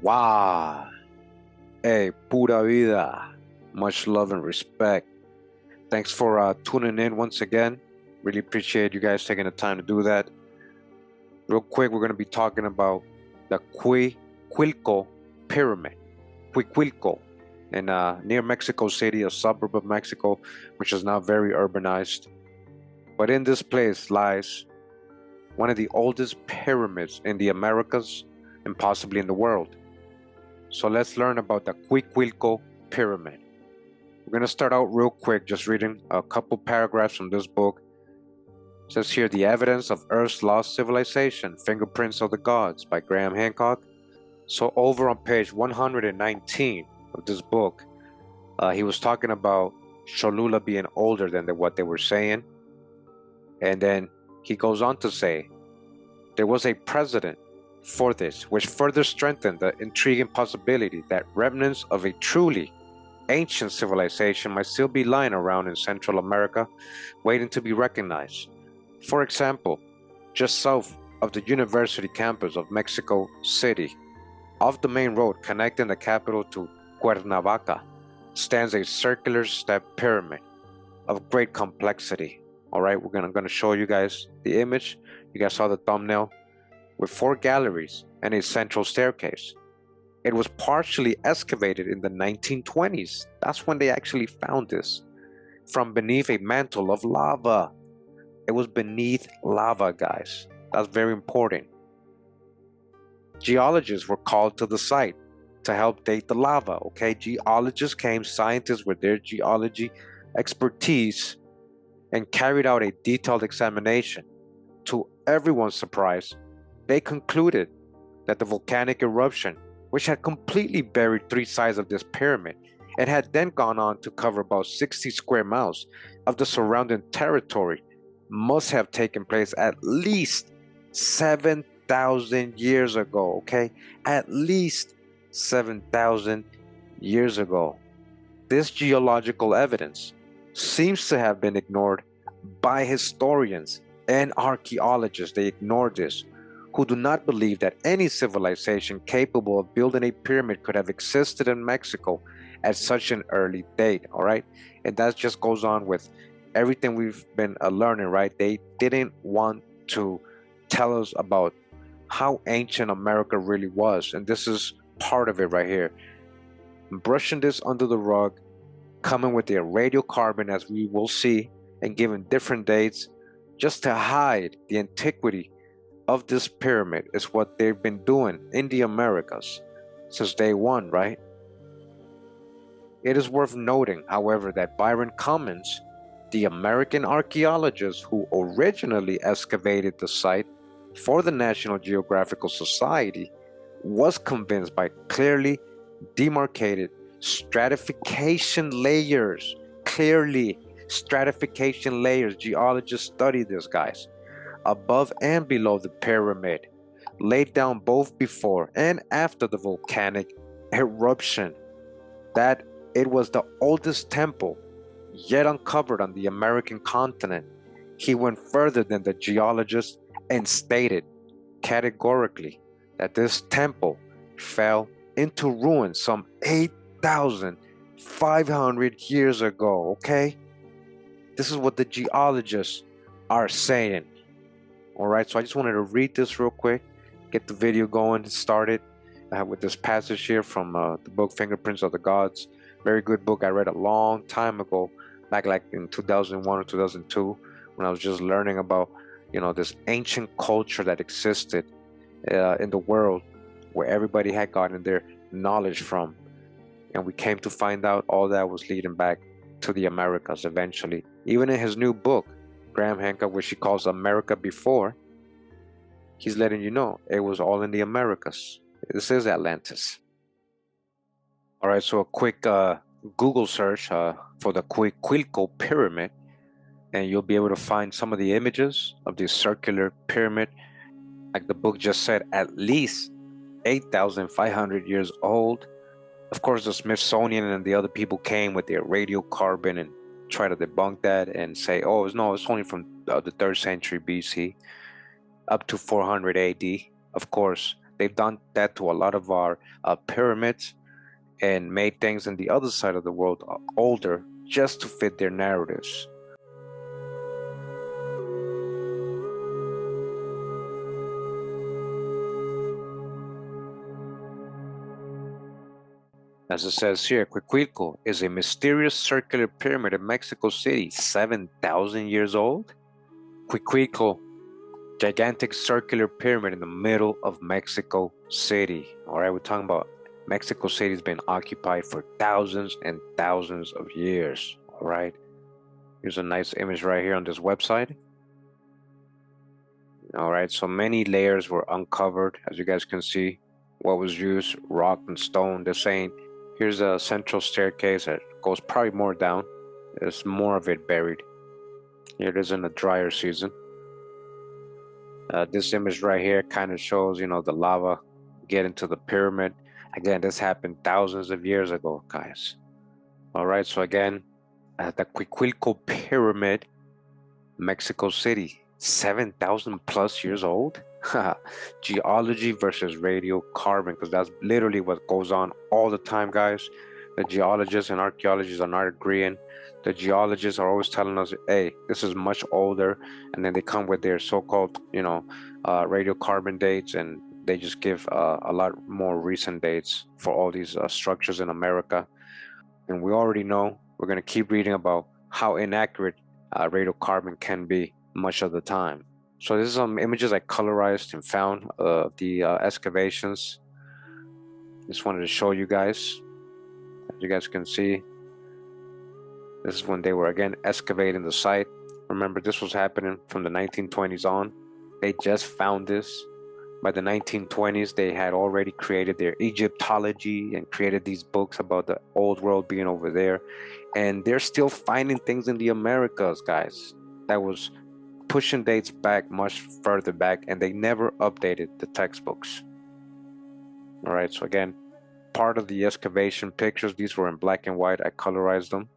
Wow. Hey, pura vida. Much love and respect. Thanks for tuning in once again. Really appreciate you guys taking the time to do that. Real quick, we're going to be talking about the Cuicuilco Pyramid. Cuicuilco, in near Mexico City, a suburb of Mexico, which is now very urbanized. But in this place lies one of the oldest pyramids in the Americas and possibly in the world. So let's learn about the Cuicuilco Pyramid. We're going to start out real quick, just reading a couple paragraphs from this book. It says here, The Evidence of Earth's Lost Civilization, Fingerprints of the Gods by Graham Hancock. So over on page 119 of this book, he was talking about Cholula being older than what they were saying. And then he goes on to say, there was a precedent for this, which further strengthened the intriguing possibility that remnants of a truly ancient civilization might still be lying around in Central America, waiting to be recognized. For example, just south of the university campus of Mexico City, off the main road connecting the capital to Cuernavaca, stands a circular step pyramid of great complexity. All right, we're gonna show you guys the image. You guys saw the thumbnail, with 4 galleries and a central staircase. It was partially excavated in the 1920s. That's when they actually found this, from beneath a mantle of lava. It was beneath lava, guys. That's very important. Geologists were called to the site to help date the lava, okay? Geologists came, scientists with their geology expertise, and carried out a detailed examination. To everyone's surprise, they concluded that the volcanic eruption, which had completely buried 3 sides of this pyramid and had then gone on to cover about 60 square miles of the surrounding territory, must have taken place at least 7,000 years ago, okay? At least 7,000 years ago. This geological evidence seems to have been ignored by historians and archaeologists. They ignored this, who do not believe that any civilization capable of building a pyramid could have existed in Mexico at such an early date, all right? And that just goes on with everything we've been learning, right? They didn't want to tell us about how ancient America really was, and this is part of it right here. Brushing this under the rug, coming with their radiocarbon, as we will see, and giving different dates just to hide the antiquity of this pyramid is what they've been doing in the Americas since day one, right? It is worth noting, however, that Byron Cummings, the American archaeologist who originally excavated the site for the National Geographical Society, was convinced by clearly demarcated stratification layers. Clearly, stratification layers. Geologists study this, guys. Above and below the pyramid, laid down both before and after the volcanic eruption, that it was the oldest temple yet uncovered on the American continent. He went further than the geologists and stated categorically that this temple fell into ruin some 8,500 years ago, okay? This is what the geologists are saying. All right, so I just wanted to read this real quick, get the video going, started with this passage here from the book Fingerprints of the Gods. Very good book. I read a long time ago, back like in 2001 or 2002, when I was just learning about, this ancient culture that existed in the world, where everybody had gotten their knowledge from. And we came to find out all that was leading back to the Americas eventually. Even in his new book, Graham Hancock, which he calls America Before, he's letting you know it was all in the Americas. This is Atlantis. All right, so a quick Google search for the Cuicuilco Pyramid, and you'll be able to find some of the images of this circular pyramid. Like the book just said, at least 8,500 years old. Of course, the Smithsonian and the other people came with their radiocarbon and try to debunk that and say, oh, no, it's only from the 3rd century BC up to 400 AD. Of course, They've done that to a lot of our pyramids and made things in the other side of the world older just to fit their narratives. As it says here, Cuicuilco is a mysterious circular pyramid in Mexico City, 7,000 years old. Cuicuilco, gigantic circular pyramid in the middle of Mexico City. All right, we're talking about Mexico City has been occupied for thousands and thousands of years. All right, here's a nice image right here on this website. All right, so many layers were uncovered, as you guys can see. What was used, rock and stone. They're saying here's a central staircase that goes probably more down. There's more of it buried. Here it is in the drier season. This image right here kind of shows, the lava get into the pyramid. Again, this happened thousands of years ago, guys. All right, so again, the Cuicuilco Pyramid, Mexico City, 7,000 plus years old. Geology versus radiocarbon, because that's literally what goes on all the time, guys. The geologists and archaeologists are not agreeing. The geologists are always telling us, hey, this is much older, and then they come with their so-called, radiocarbon dates, and they just give a lot more recent dates for all these structures in America. And we already know, we're going to keep reading about how inaccurate radiocarbon can be much of the time. So this is some images I colorized and found of the excavations. Just wanted to show you guys. As you guys can see, this is when they were again excavating the site. Remember, this was happening from the 1920s on. They just found this. By the 1920s, they had already created their Egyptology and created these books about the old world being over there. And they're still finding things in the Americas, guys. That was pushing dates back much further back, and they never updated the textbooks. All right, so again, part of the excavation pictures, these were in black and white. I colorized them.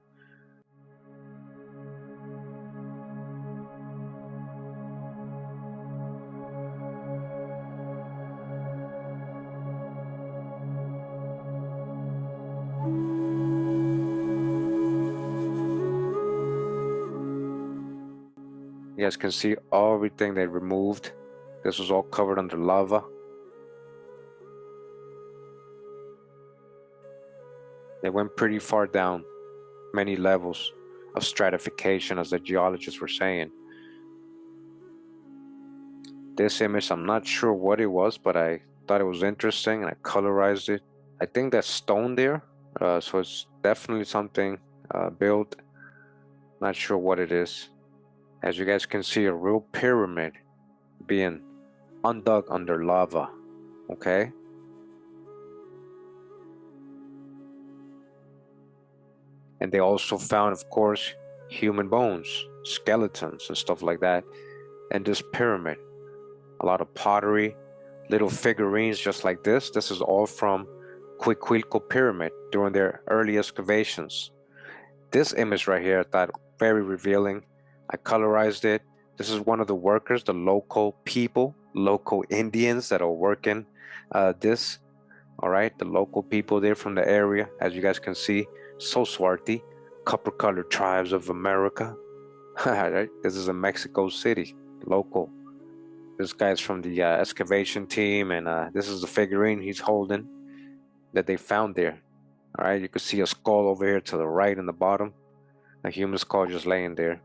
You guys can see everything they removed. This was all covered under lava. They went pretty far down, many levels of stratification, as the geologists were saying. This image, I'm not sure what it was, but I thought it was interesting and I colorized it. I think that's stone there, so it's definitely something built. Not sure what it is. As you guys can see, a real pyramid being undug under lava, okay? And they also found, of course, human bones, skeletons, and stuff like that. And this pyramid, a lot of pottery, little figurines just like this. This is all from Cuicuilco Pyramid during their early excavations. This image right here, I thought very revealing. I colorized it. This is one of the workers, the local people, local Indians that are working this. All right, the local people there from the area, as you guys can see, so swarthy, copper-colored tribes of America. Right? This is in Mexico City, local. This guy's from the excavation team, and this is the figurine he's holding that they found there. All right, you can see a skull over here to the right in the bottom, a human skull just laying there.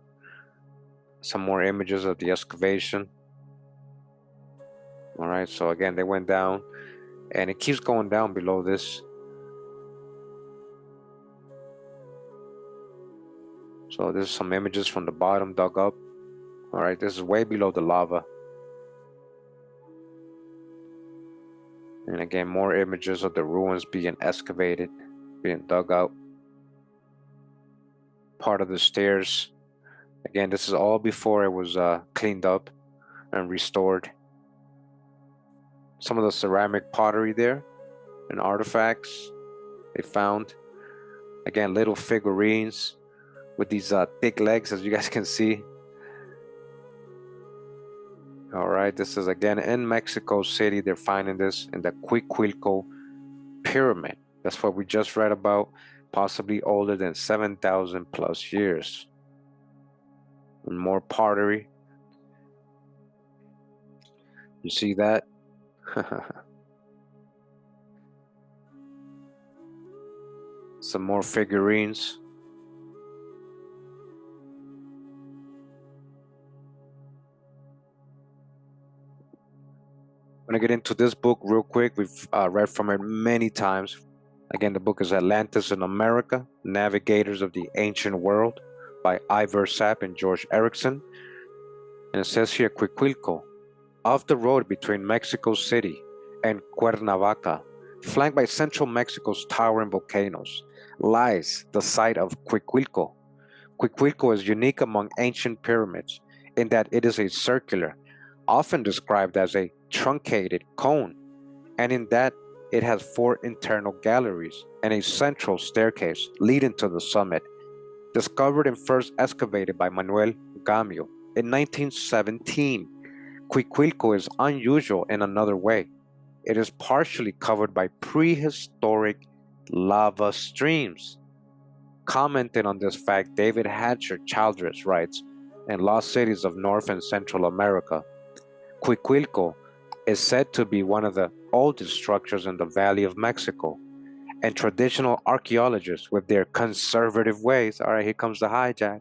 Some more images of the excavation. All right, so again, they went down, and it keeps going down below this. So this is some images from the bottom dug up. All right, this is way below the lava. And again, more images of the ruins being excavated, being dug out. Part of the stairs. Again, this is all before it was cleaned up and restored. Some of the ceramic pottery there and artifacts they found. Again, little figurines with these thick legs, as you guys can see. All right, this is again in Mexico City. They're finding this in the Cuicuilco pyramid. That's what we just read about, possibly older than 7,000 plus years. And more pottery. You see that? Some more figurines. I'm gonna get into this book real quick. We've read from it many times. Again, the book is Atlantis in America, Navigators of the Ancient World by Ivor Sapp and George Erickson. And it says here, Cuicuilco, off the road between Mexico City and Cuernavaca, flanked by central Mexico's towering volcanoes, lies the site of Cuicuilco. Cuicuilco is unique among ancient pyramids in that it is a circular, often described as a truncated cone, and in that it has 4 internal galleries and a central staircase leading to the summit. Discovered and first excavated by Manuel Gamio in 1917, Cuicuilco is unusual in another way. It is partially covered by prehistoric lava streams. Commenting on this fact, David Hatcher Childress writes, in Lost Cities of North and Central America, Cuicuilco is said to be one of the oldest structures in the Valley of Mexico, and traditional archaeologists, with their conservative ways, all right, here comes the hijack,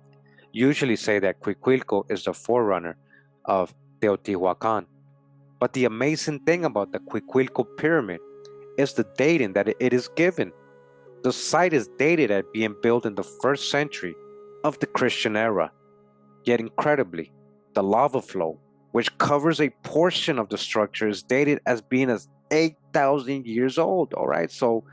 usually say that Cuicuilco is the forerunner of Teotihuacan. But the amazing thing about the Cuicuilco pyramid is the dating that it is given. The site is dated at being built in the 1st century of the Christian era. Yet incredibly, the lava flow, which covers a portion of the structure, is dated as being as 8,000 years old. All right, so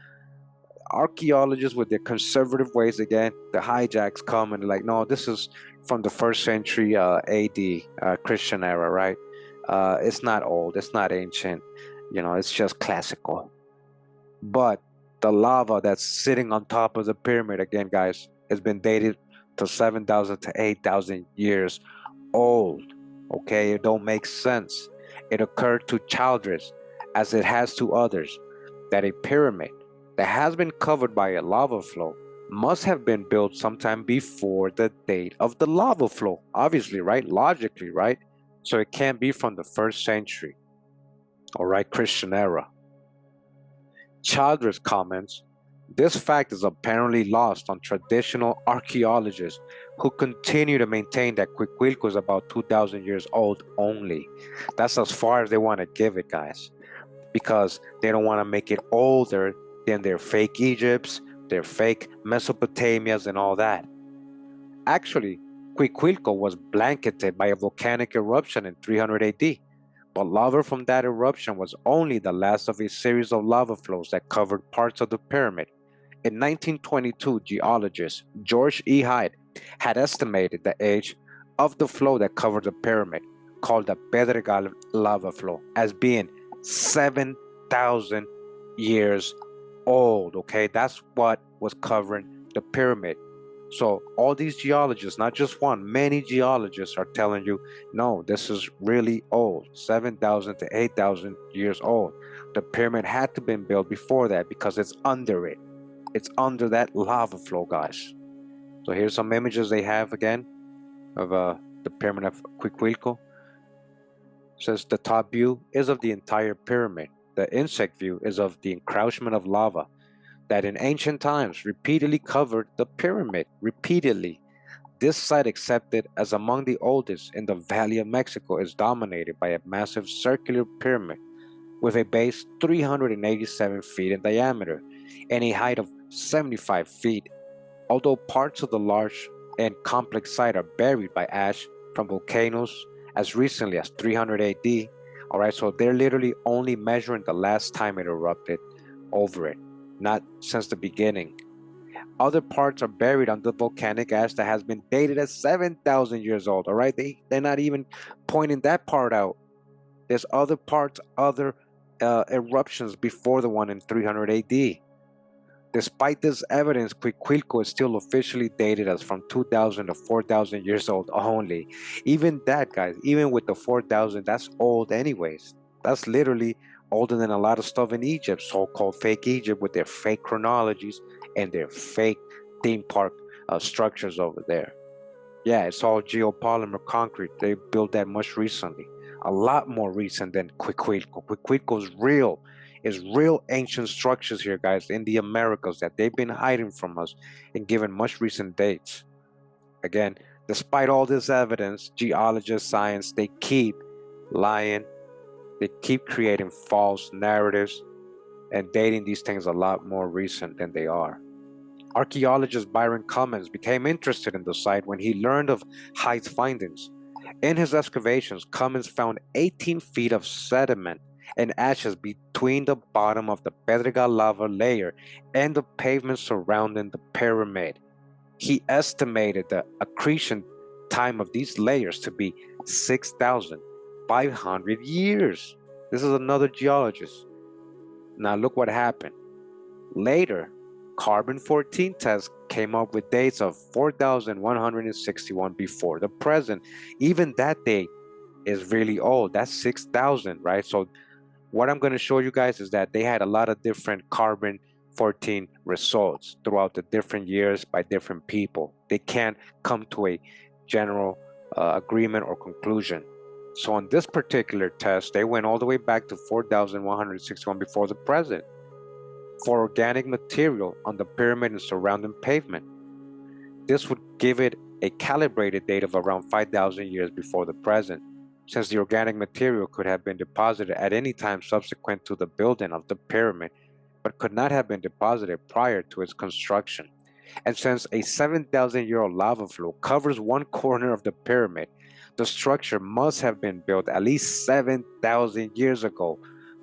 archaeologists with their conservative ways, again, the hijacks come and like, no, this is from the 1st century AD, Christian era, right? It's not old, it's not ancient, it's just classical. But the lava that's sitting on top of the pyramid, again, guys, has been dated to 7,000 to 8,000 years old. Okay, it don't make sense. It occurred to Childress, as it has to others, that a pyramid that has been covered by a lava flow must have been built sometime before the date of the lava flow. Obviously, right? Logically, right? So it can't be from the 1st century, all right, Christian era. Childress comments, this fact is apparently lost on traditional archaeologists who continue to maintain that Cuicuilco is about 2,000 years old only. That's as far as they want to give it, guys, because they don't want to make it older than their fake Egypts, their fake Mesopotamias, and all that. Actually, Cuicuilco was blanketed by a volcanic eruption in 300 AD, but lava from that eruption was only the last of a series of lava flows that covered parts of the pyramid. In 1922, geologist George E. Hyde had estimated the age of the flow that covered the pyramid, called the Pedregal lava flow, as being 7,000 years old. Okay, that's what was covering the pyramid. So all these geologists, not just one, many geologists are telling you, no, this is really old, 7,000 to 8,000 years old. The pyramid had to have been built before that because it's under it. It's under that lava flow, guys. So here's some images they have again of the pyramid of Cuicuilco. It says the top view is of the entire pyramid. The insect view is of the encroachment of lava that in ancient times repeatedly covered the pyramid. Repeatedly. This site, accepted as among the oldest in the Valley of Mexico, is dominated by a massive circular pyramid with a base 387 feet in diameter and a height of 75 feet. Although parts of the large and complex site are buried by ash from volcanoes as recently as 300 AD, all right, so they're literally only measuring the last time it erupted over it, not since the beginning. Other parts are buried under volcanic ash that has been dated as 7,000 years old, all right? They're not even pointing that part out. There's other parts, other eruptions before the one in 300 AD. Despite this evidence, Cuicuilco is still officially dated as from 2000 to 4000 years old only. Even that, guys, even with the 4000, that's old anyways. That's literally older than a lot of stuff in Egypt, so-called fake Egypt, with their fake chronologies and their fake theme park structures over there. Yeah, it's all geopolymer concrete. They built that much recently, a lot more recent than Cuicuilco. Cuicuilco is real ancient structures here, guys, in the Americas that they've been hiding from us and given much recent dates. Again, despite all this evidence, geologists, science, they keep lying. They keep creating false narratives and dating these things a lot more recent than they are. Archaeologist Byron Cummings became interested in the site when he learned of Hyde's findings. In his excavations, Cummings found 18 feet of sediment and ashes between the bottom of the Pedregal lava layer and the pavement surrounding the pyramid. He estimated the accretion time of these layers to be 6,500 years. This is another geologist. Now look what happened. Later, carbon-14 tests came up with dates of 4,161 before the present. Even that date is really old. That's 6,000, right? So what I'm going to show you guys is that they had a lot of different carbon-14 results throughout the different years by different people. They can't come to a general agreement or conclusion. So on this particular test, they went all the way back to 4,161 before the present for organic material on the pyramid and surrounding pavement. This would give it a calibrated date of around 5,000 years before the present, since the organic material could have been deposited at any time subsequent to the building of the pyramid, but could not have been deposited prior to its construction. And since a 7,000-year-old lava flow covers one corner of the pyramid, the structure must have been built at least 7,000 years ago,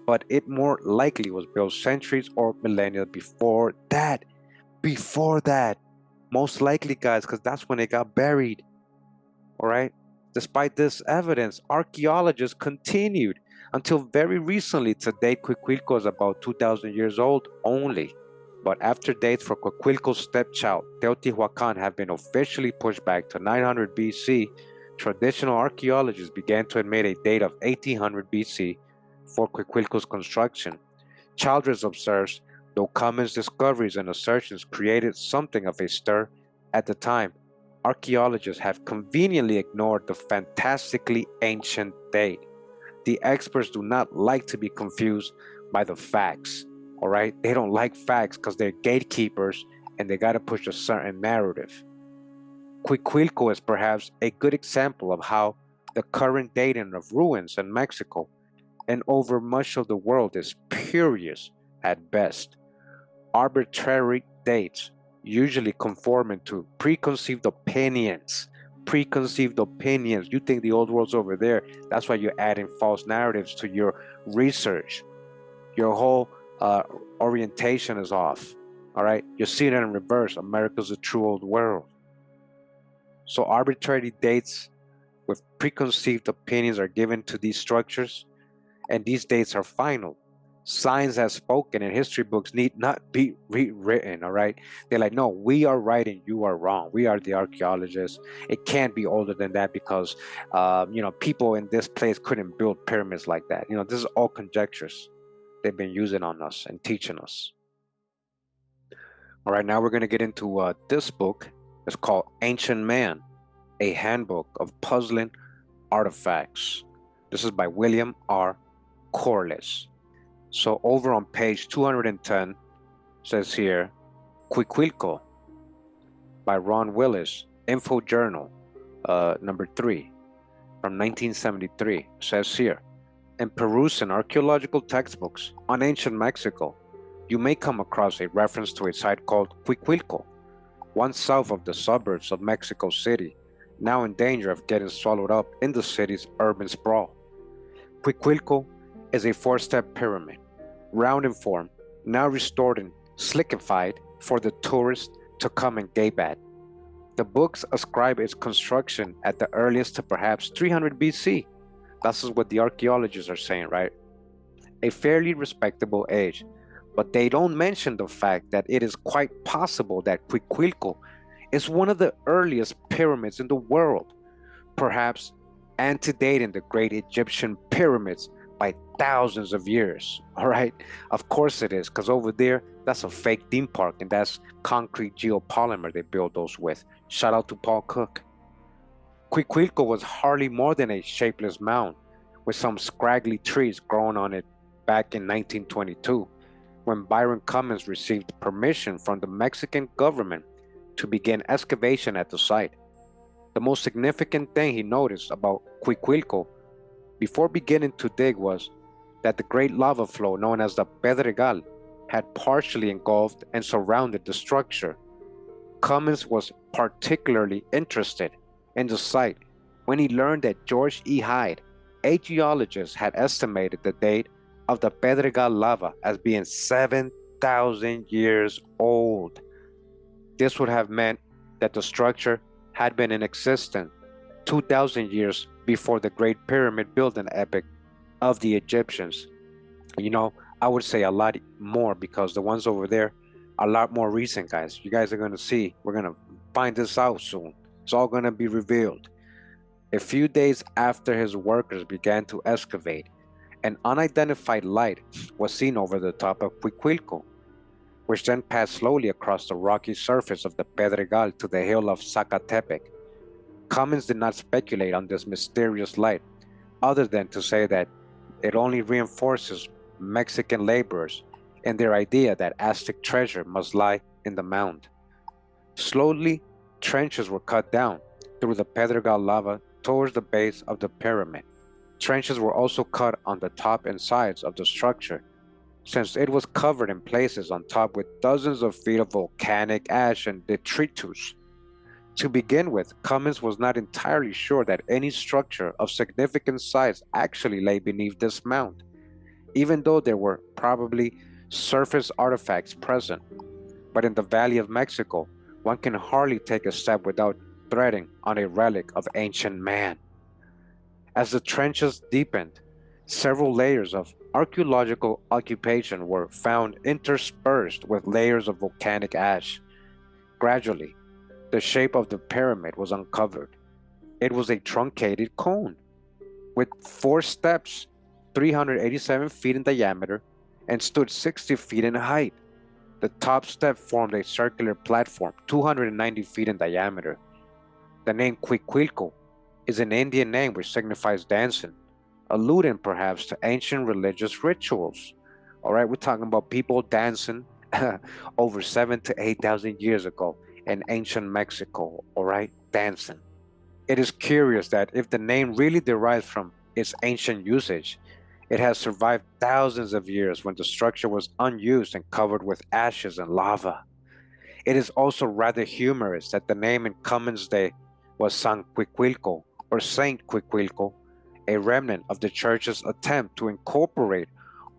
but it more likely was built centuries or millennia before that. Before that. Most likely, guys, because that's when it got buried. All right? Despite this evidence, archaeologists continued until very recently to date Cuicuilco is about 2,000 years old only. But after dates for Cuicuilco's stepchild, Teotihuacan, have been officially pushed back to 900 BC, traditional archaeologists began to admit a date of 1800 BC for Cuicuilco's construction. Childress observes, though Cummings' discoveries and assertions created something of a stir at the time, archaeologists have conveniently ignored the fantastically ancient date. The experts do not like to be confused by the facts, all right? They don't like facts because they're gatekeepers and they got to push a certain narrative. Cuicuilco is perhaps a good example of how the current dating of ruins in Mexico and over much of the world is spurious at best. Arbitrary dates, usually conforming to preconceived opinions. Preconceived opinions. You think the old world's over there. That's why you're adding false narratives to your research. Your whole orientation is off. All right? You're seeing it in reverse. America's a true old world. So arbitrary dates with preconceived opinions are given to these structures, and these dates are final. Science has spoken and history books need not be rewritten, all right? They're like, no, we are right and you are wrong. We are the archaeologists. It can't be older than that because, people in this place couldn't build pyramids like that. This is all conjectures they've been using on us and teaching us. All right, now we're going to get into this book. It's called Ancient Man, a Handbook of Puzzling Artifacts. This is by William R. Corliss. So over on page 210 says here, Cuicuilco by Ron Willis, Info Journal, number 3 from 1973, says here, in perusing archaeological textbooks on ancient Mexico, you may come across a reference to a site called Cuicuilco, one south of the suburbs of Mexico City, now in danger of getting swallowed up in the city's urban sprawl. Cuicuilco is a 4-step pyramid, round in form, now restored and slickified for the tourist to come and gape at. The books ascribe its construction at the earliest to perhaps 300 BC. This is what the archaeologists are saying, right? A fairly respectable age, But they don't mention the fact that it is quite possible that Cuicuilco is one of the earliest pyramids in the world, perhaps antedating the great Egyptian pyramids by thousands of years. All right, of course it is, because over there, that's a fake theme park, and that's concrete geopolymer they build those with. Shout out to Paul Cook. Cuicuilco was hardly more than a shapeless mound with some scraggly trees growing on it back in 1922, when Byron Cummings received permission from the Mexican government to begin excavation at the site. The most significant thing he noticed about Cuicuilco before beginning to dig was that the great lava flow known as the Pedregal had partially engulfed and surrounded the structure. Cummings was particularly interested in the site when he learned that George E. Hyde, a geologist, had estimated the date of the Pedregal lava as being 7,000 years old. This would have meant that the structure had been in existence 2,000 years before the Great Pyramid building epoch of the Egyptians. You know, I would say a lot more because the ones over there are a lot more recent, guys. You guys are going to see. We're going to find this out soon. It's all going to be revealed. A few days after his workers began to excavate, an unidentified light was seen over the top of Cuicuilco, which then passed slowly across the rocky surface of the Pedregal to the hill of Zacatepec. Cummings did not speculate on this mysterious light, other than to say that it only reinforces Mexican laborers and their idea that Aztec treasure must lie in the mound. Slowly, trenches were cut down through the Pedregal lava towards the base of the pyramid. Trenches were also cut on the top and sides of the structure, since it was covered in places on top with dozens of feet of volcanic ash and detritus. To begin with, Cummings was not entirely sure that any structure of significant size actually lay beneath this mound, even though there were probably surface artifacts present. But in the Valley of Mexico, one can hardly take a step without treading on a relic of ancient man. As the trenches deepened, several layers of archaeological occupation were found interspersed with layers of volcanic ash. Gradually, the shape of the pyramid was uncovered. It was a truncated cone with 4 steps, 387 feet in diameter, and stood 60 feet in height. The top step formed a circular platform, 290 feet in diameter. The name Cuicuilco is an Indian name which signifies dancing, alluding perhaps to ancient religious rituals. All right, we're talking about people dancing over 7,000 to 8,000 years ago in ancient Mexico, all right, dancing. It is curious that if the name really derives from its ancient usage, it has survived thousands of years when the structure was unused and covered with ashes and lava. It is also rather humorous that the name in Cummings' day was San Cuicuilco or Saint Cuicuilco, a remnant of the church's attempt to incorporate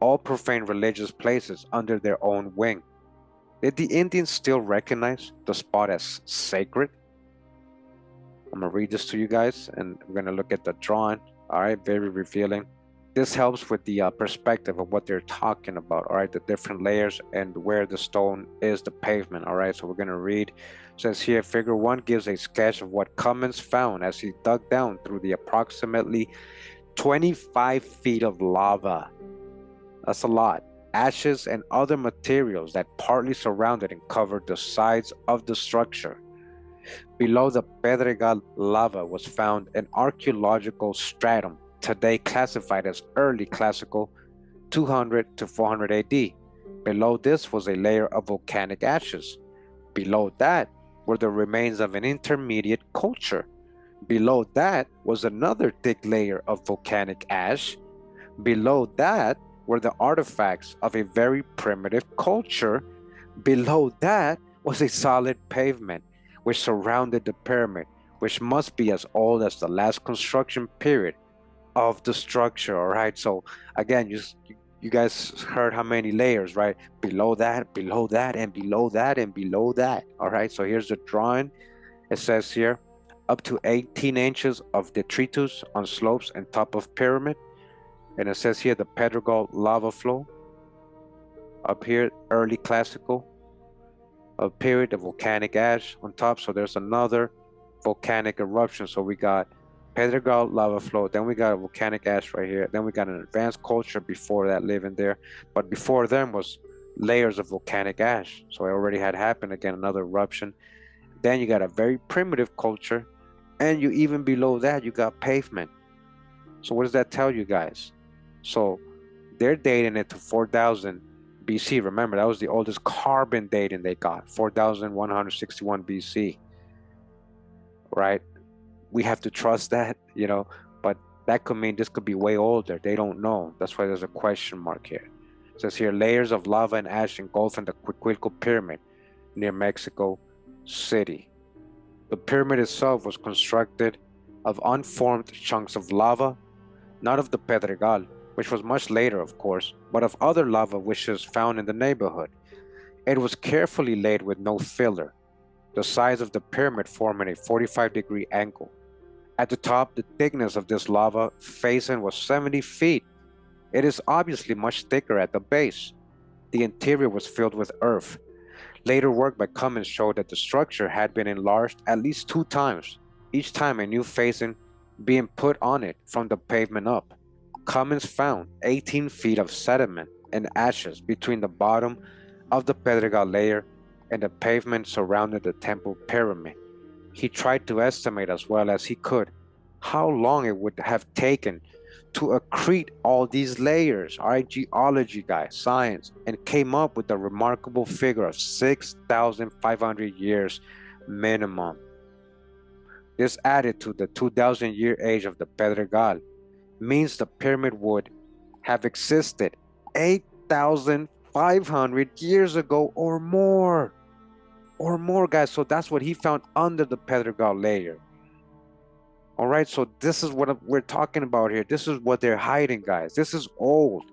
all profane religious places under their own wing. Did the Indians still recognize the spot as sacred? I'm going to read this to you guys, and we're going to look at the drawing. All right, very revealing. This helps with the perspective of what they're talking about, all right, the different layers and where the stone is, the pavement, all right? So we're going to read. It says here, Figure 1 gives a sketch of what Cummings found as he dug down through the approximately 25 feet of lava. That's a lot. Ashes and other materials that partly surrounded and covered the sides of the structure. Below the Pedregal lava was found an archaeological stratum, today classified as early classical 200 to 400 AD. Below this was a layer of volcanic ashes. Below that were the remains of an intermediate culture. Below that was another thick layer of volcanic ash. Below that were the artifacts of a very primitive culture. Below that was a solid pavement which surrounded the pyramid, which must be as old as the last construction period of the structure. All right, so again, you guys heard how many layers, right? Below that, and below that, and below that. All right, so here's the drawing. It says here, up to 18 inches of detritus on slopes and top of pyramid. And it says here the Pedregal lava flow. Up here, early classical period of volcanic ash on top. So there's another volcanic eruption. So we got Pedregal lava flow, then we got volcanic ash right here, then we got an advanced culture before that living there, but before them was layers of volcanic ash. So it already had happened. Again, another eruption. Then you got a very primitive culture, and you even below that you got pavement. So what does that tell you guys? So they're dating it to 4000 BC. Remember, that was the oldest carbon dating they got, 4161 BC, right? We have to trust that, but that could mean this could be way older. They don't know. That's why there's a question mark here. It says here, layers of lava and ash engulfing the Cuicuilco pyramid near Mexico City. The pyramid itself was constructed of unformed chunks of lava, not of the Pedregal, which was much later, of course, but of other lava which is found in the neighborhood. It was carefully laid with no filler, the sides of the pyramid forming a 45-degree angle. At the top, the thickness of this lava facing was 70 feet. It is obviously much thicker at the base. The interior was filled with earth. Later work by Cummings showed that the structure had been enlarged at least 2 times, each time a new facing being put on it from the pavement up. Cummings found 18 feet of sediment and ashes between the bottom of the Pedregal layer and the pavement surrounding the temple pyramid. He tried to estimate as well as he could how long it would have taken to accrete all these layers, all right, geology guys, science, and came up with a remarkable figure of 6,500 years minimum. This added to the 2,000-year age of the Pedregal means the pyramid would have existed 8,500 years ago or more. Guys. So that's what he found under the Pedregal layer. All right, so this is what we're talking about here. This is what they're hiding, guys. This is old.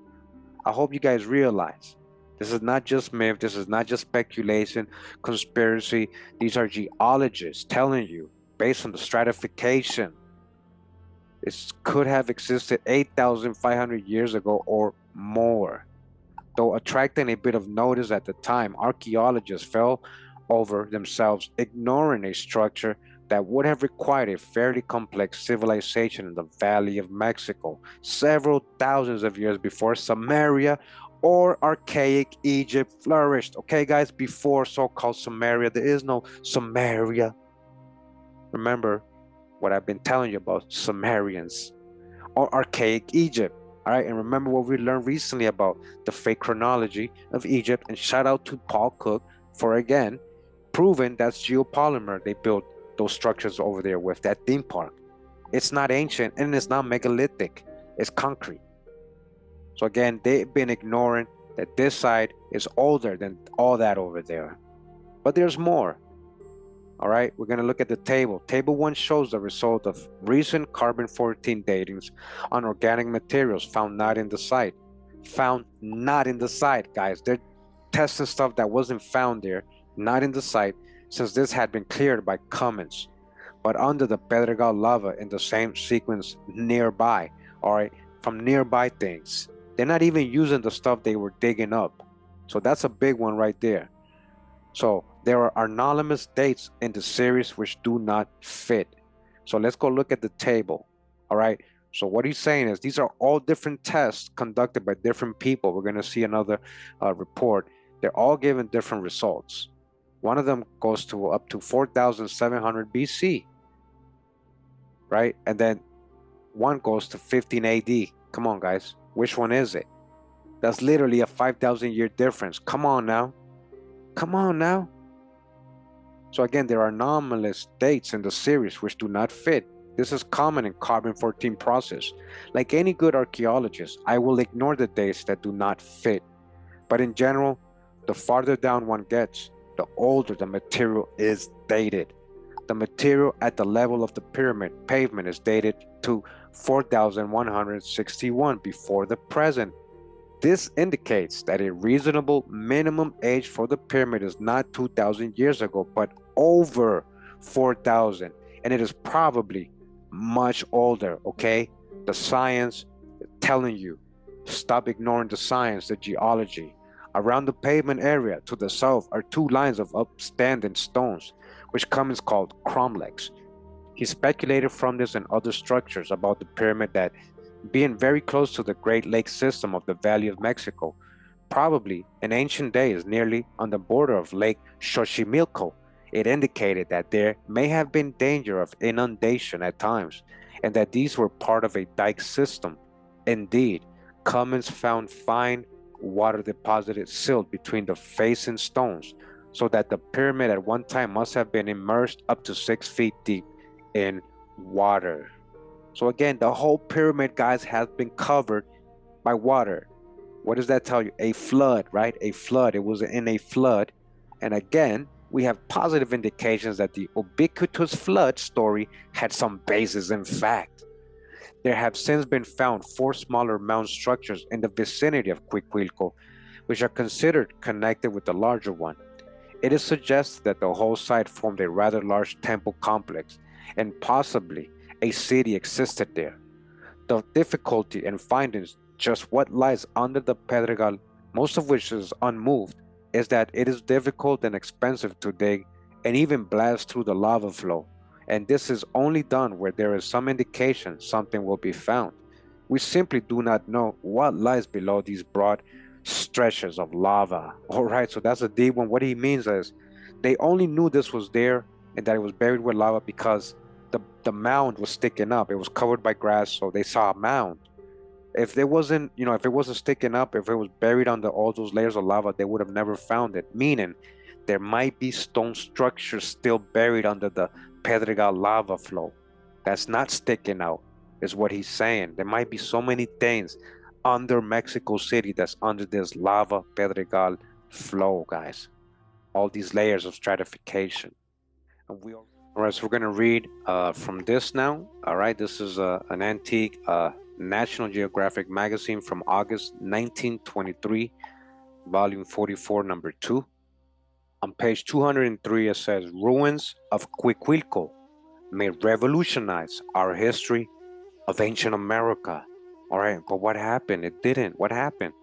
I hope you guys realize this is not just myth. This is not just speculation, conspiracy. These are geologists telling you, based on the stratification, this could have existed 8,500 years ago or more. Though attracting a bit of notice at the time, archaeologists fell over themselves, ignoring a structure that would have required a fairly complex civilization in the Valley of Mexico, several thousands of years before Samaria or archaic Egypt flourished. Okay, guys, before so-called Samaria, there is no Samaria. Remember what I've been telling you about Sumerians or archaic Egypt. All right, and remember what we learned recently about the fake chronology of Egypt. And shout out to Paul Cook for, again, proving that's geopolymer they built those structures over there with, that theme park. It's not ancient and it's not megalithic. It's concrete. So again, they've been ignoring that this side is older than all that over there. But there's more. All right, we're going to look at the table. Table 1 shows the result of recent carbon-14 datings on organic materials found not in the site. Found not in the site, guys. They're testing stuff that wasn't found there, not in the site, since this had been cleared by Cummings, but under the Pedregal lava in the same sequence nearby, all right, from nearby things. They're not even using the stuff they were digging up. So that's a big one right there. So there are anonymous dates in the series which do not fit. So let's go look at the table, all right? So what he's saying is these are all different tests conducted by different people. We're going to see another report. They're all giving different results. One of them goes to up to 4,700 BC, right? And then one goes to 15 AD. Come on, guys. Which one is it? That's literally a 5,000-year difference. Come on now. Come on now. So again, there are anomalous dates in the series which do not fit. This is common in carbon-14 process. Like any good archaeologist, I will ignore the dates that do not fit. But in general, the farther down one gets, the older the material is dated. The material at the level of the pyramid pavement is dated to 4,161 before the present. This indicates that a reasonable minimum age for the pyramid is not 2,000 years ago, but over 4,000, and it is probably much older, okay? The science is telling you, stop ignoring the science, the geology. Around the pavement area to the south are two lines of upstanding stones, which Cummings called cromlechs. He speculated from this and other structures about the pyramid that, being very close to the Great Lake system of the Valley of Mexico, probably in ancient days nearly on the border of Lake Xochimilco, it indicated that there may have been danger of inundation at times, and that these were part of a dike system. Indeed, Cummins found fine water deposited silt between the facing stones, so that the pyramid at one time must have been immersed up to 6 feet deep in water. So again, the whole pyramid, guys, has been covered by water. What does that tell you? A flood, right? A flood. It was in a flood. And again, we have positive indications that the ubiquitous flood story had some basis in fact. There have since been found 4 smaller mound structures in the vicinity of Cuicuilco, which are considered connected with the larger one. It is suggested that the whole site formed a rather large temple complex, and possibly a city existed there. The difficulty in finding just what lies under the Pedregal, most of which is unmoved, is that it is difficult and expensive to dig and even blast through the lava flow, and this is only done where there is some indication something will be found. We simply do not know what lies below these broad stretches of lava. Alright, so that's a deep one. What he means is they only knew this was there and that it was buried with lava because the mound was sticking up. It was covered by grass, so they saw a mound. If there wasn't, if it wasn't sticking up, if it was buried under all those layers of lava, they would have never found it. Meaning, there might be stone structures still buried under the Pedregal lava flow. That's not sticking out, is what he's saying. There might be so many things under Mexico City that's under this lava Pedregal flow, guys. All these layers of stratification. And all right, so we're going to read from this now. All right, this is an antique National Geographic magazine from August 1923, volume 44, number 2. On page 203, it says, Ruins of Cuicuilco may revolutionize our history of ancient America. All right, but what happened? It didn't. What happened?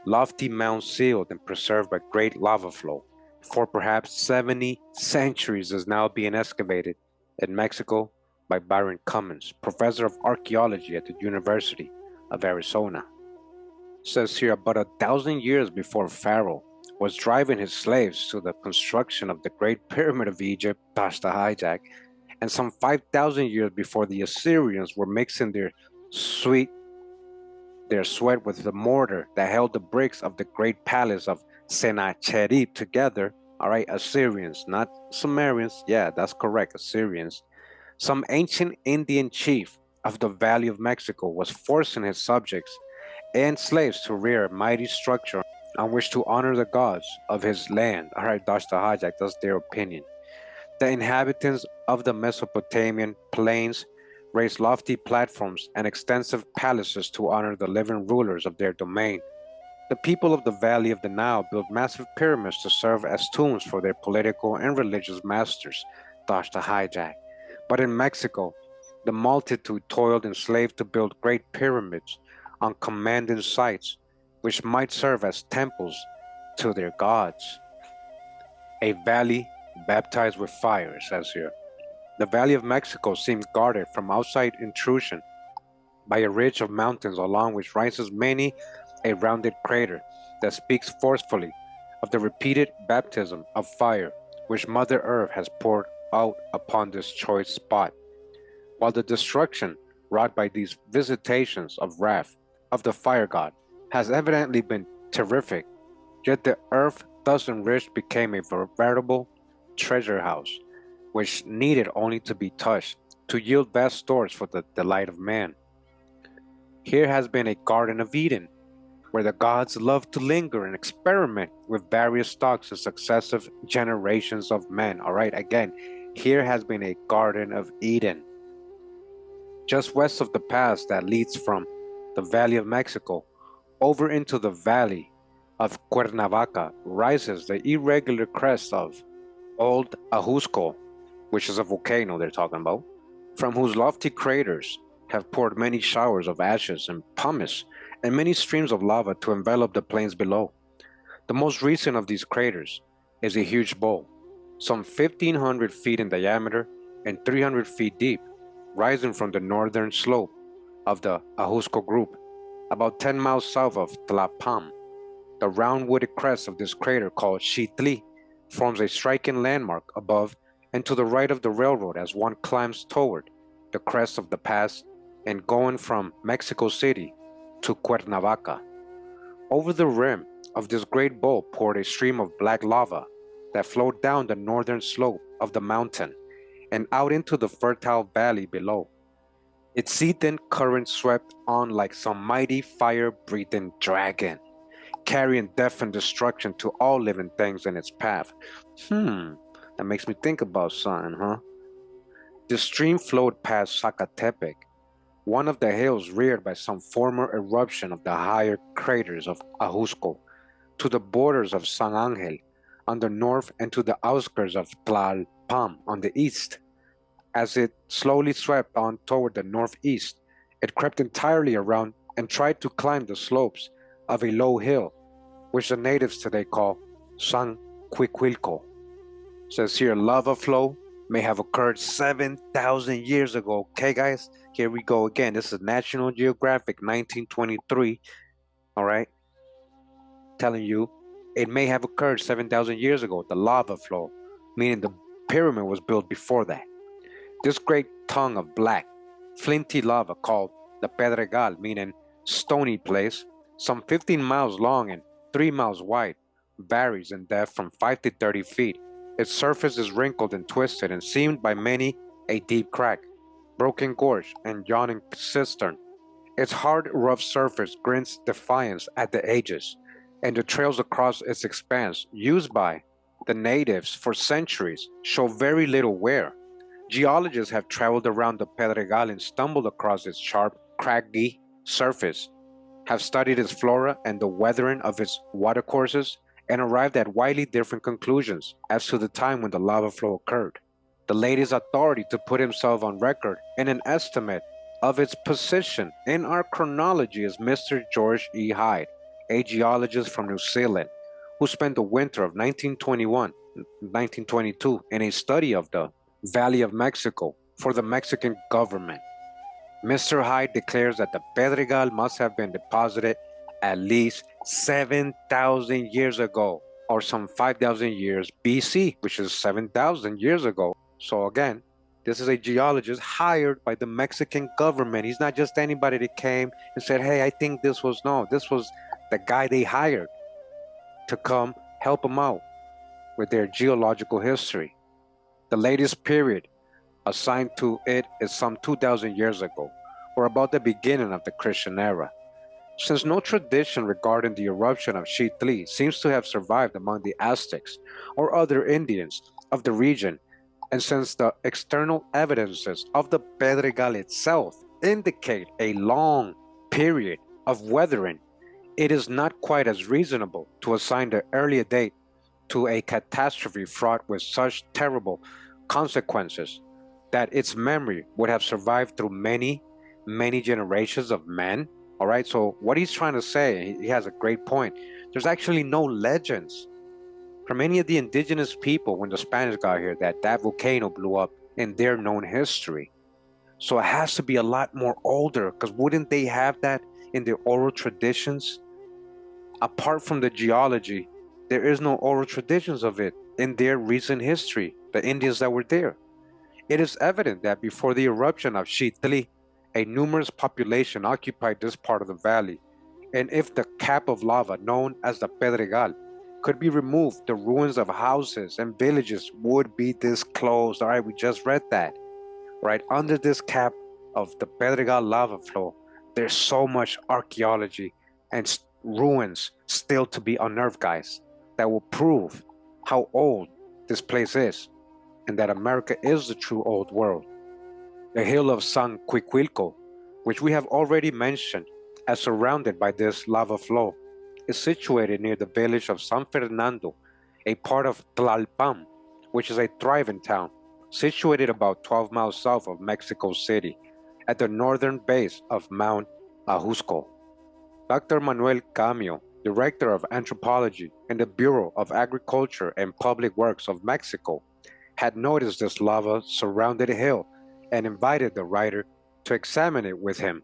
Lofty mounds sealed and preserved by great lava flow for perhaps 70 centuries is now being excavated in Mexico by Byron Cummings, professor of archaeology at the University of Arizona. It says here, about 1,000 years before Pharaoh was driving his slaves to the construction of the Great Pyramid of Egypt, Tashta Hijack, and some 5,000 years before the Assyrians were mixing their sweat with the mortar that held the bricks of the great palace of Sennacherib together. All right, Assyrians, not Sumerians. Yeah, that's correct, Assyrians. Some ancient Indian chief of the Valley of Mexico was forcing his subjects and slaves to rear a mighty structure on which to honor the gods of his land. All right, Dashta Hajak, that's their opinion. The inhabitants of the Mesopotamian plains raised lofty platforms and extensive palaces to honor the living rulers of their domain. The people of the Valley of the Nile built massive pyramids to serve as tombs for their political and religious masters, Dashta Hijack. But in Mexico, the multitude toiled and slaved to build great pyramids on commanding sites, which might serve as temples to their gods. A valley baptized with fire, it says here. The Valley of Mexico seems guarded from outside intrusion by a ridge of mountains along which rises many a rounded crater that speaks forcefully of the repeated baptism of fire which Mother Earth has poured out upon this choice spot. While the destruction wrought by these visitations of wrath of the fire god has evidently been terrific, yet the earth thus enriched became a veritable treasure house, which needed only to be touched to yield vast stores for the delight of man. Here has been a Garden of Eden, where the gods love to linger and experiment with various stocks and successive generations of men. All right, again, here has been a Garden of Eden. Just west of the pass that leads from the Valley of Mexico over into the Valley of Cuernavaca rises the irregular crest of Old Ajusco, which is a volcano they're talking about, from whose lofty craters have poured many showers of ashes and pumice and many streams of lava to envelop the plains below. The most recent of these craters is a huge bowl, some 1,500 feet in diameter and 300 feet deep, rising from the northern slope of the Ajusco Group, about 10 miles south of Tlapam. The round wooded crest of this crater, called Xitli, forms a striking landmark above and to the right of the railroad as one climbs toward the crest of the pass and going from Mexico City to Cuernavaca. Over the rim of this great bowl poured a stream of black lava that flowed down the northern slope of the mountain and out into the fertile valley below. Its seething current swept on like some mighty fire-breathing dragon, carrying death and destruction to all living things in its path. That makes me think about something, huh? The stream flowed past Zacatepec, one of the hills reared by some former eruption of the higher craters of Ajusco, to the borders of San Angel on the north and to the outskirts of Tlalpam on the east. As it slowly swept on toward the northeast, it crept entirely around and tried to climb the slopes of a low hill, which the natives today call San Cuicuilco. Says here, lava flow may have occurred 7,000 years ago. Okay, guys, here we go again. This is National Geographic 1923, all right? Telling you it may have occurred 7,000 years ago, the lava flow, meaning the pyramid was built before that. This great tongue of black, flinty lava called the Pedregal, meaning stony place, some 15 miles long and 3 miles wide, varies in depth from 5 to 30 feet. Its surface is wrinkled and twisted and seamed by many a deep crack, broken gorge, and yawning cistern. Its hard, rough surface grins defiance at the edges, and the trails across its expanse, used by the natives for centuries, show very little wear. Geologists have traveled around the Pedregal and stumbled across its sharp, craggy surface, have studied its flora and the weathering of its watercourses, and arrived at widely different conclusions as to the time when the lava flow occurred. The latest authority to put himself on record in an estimate of its position in our chronology is Mr. George E. Hyde, a geologist from New Zealand, who spent the winter of 1921-1922 in a study of the Valley of Mexico for the Mexican government. Mr. Hyde declares that the Pedregal must have been deposited at least 7,000 years ago, or some 5,000 years BC, which is 7,000 years ago. So again, this is a geologist hired by the Mexican government. He's not just anybody that came and said, hey, I think this was, no, this was the guy they hired to come help them out with their geological history. The latest period assigned to it is some 2,000 years ago, or about the beginning of the Christian era. Since no tradition regarding the eruption of Xitli seems to have survived among the Aztecs or other Indians of the region, and since the external evidences of the Pedregal itself indicate a long period of weathering, it is not quite as reasonable to assign the earlier date to a catastrophe fraught with such terrible consequences that its memory would have survived through many, many generations of men. All right, so what he's trying to say, he has a great point. There's actually no legends from any of the indigenous people when the Spanish got here that volcano blew up in their known history. So it has to be a lot more older, because wouldn't they have that in their oral traditions? Apart from the geology, there is no oral traditions of it in their recent history, the Indians that were there. It is evident that before the eruption of Xitli, a numerous population occupied this part of the valley, and if the cap of lava known as the Pedregal could be removed, the ruins of houses and villages would be disclosed. All right, we just read that. Right under this cap of the Pedregal lava flow, there's so much archaeology and ruins still to be unearthed, guys, that will prove how old this place is, and that America is the true old world. The hill of San Cuicuilco, which we have already mentioned as surrounded by this lava flow, is situated near the village of San Fernando, a part of Tlalpam, which is a thriving town, situated about 12 miles south of Mexico City, at the northern base of Mount Ajusco. Dr. Manuel Camio, director of anthropology in the Bureau of Agriculture and Public Works of Mexico, had noticed this lava surrounded hill and invited the writer to examine it with him.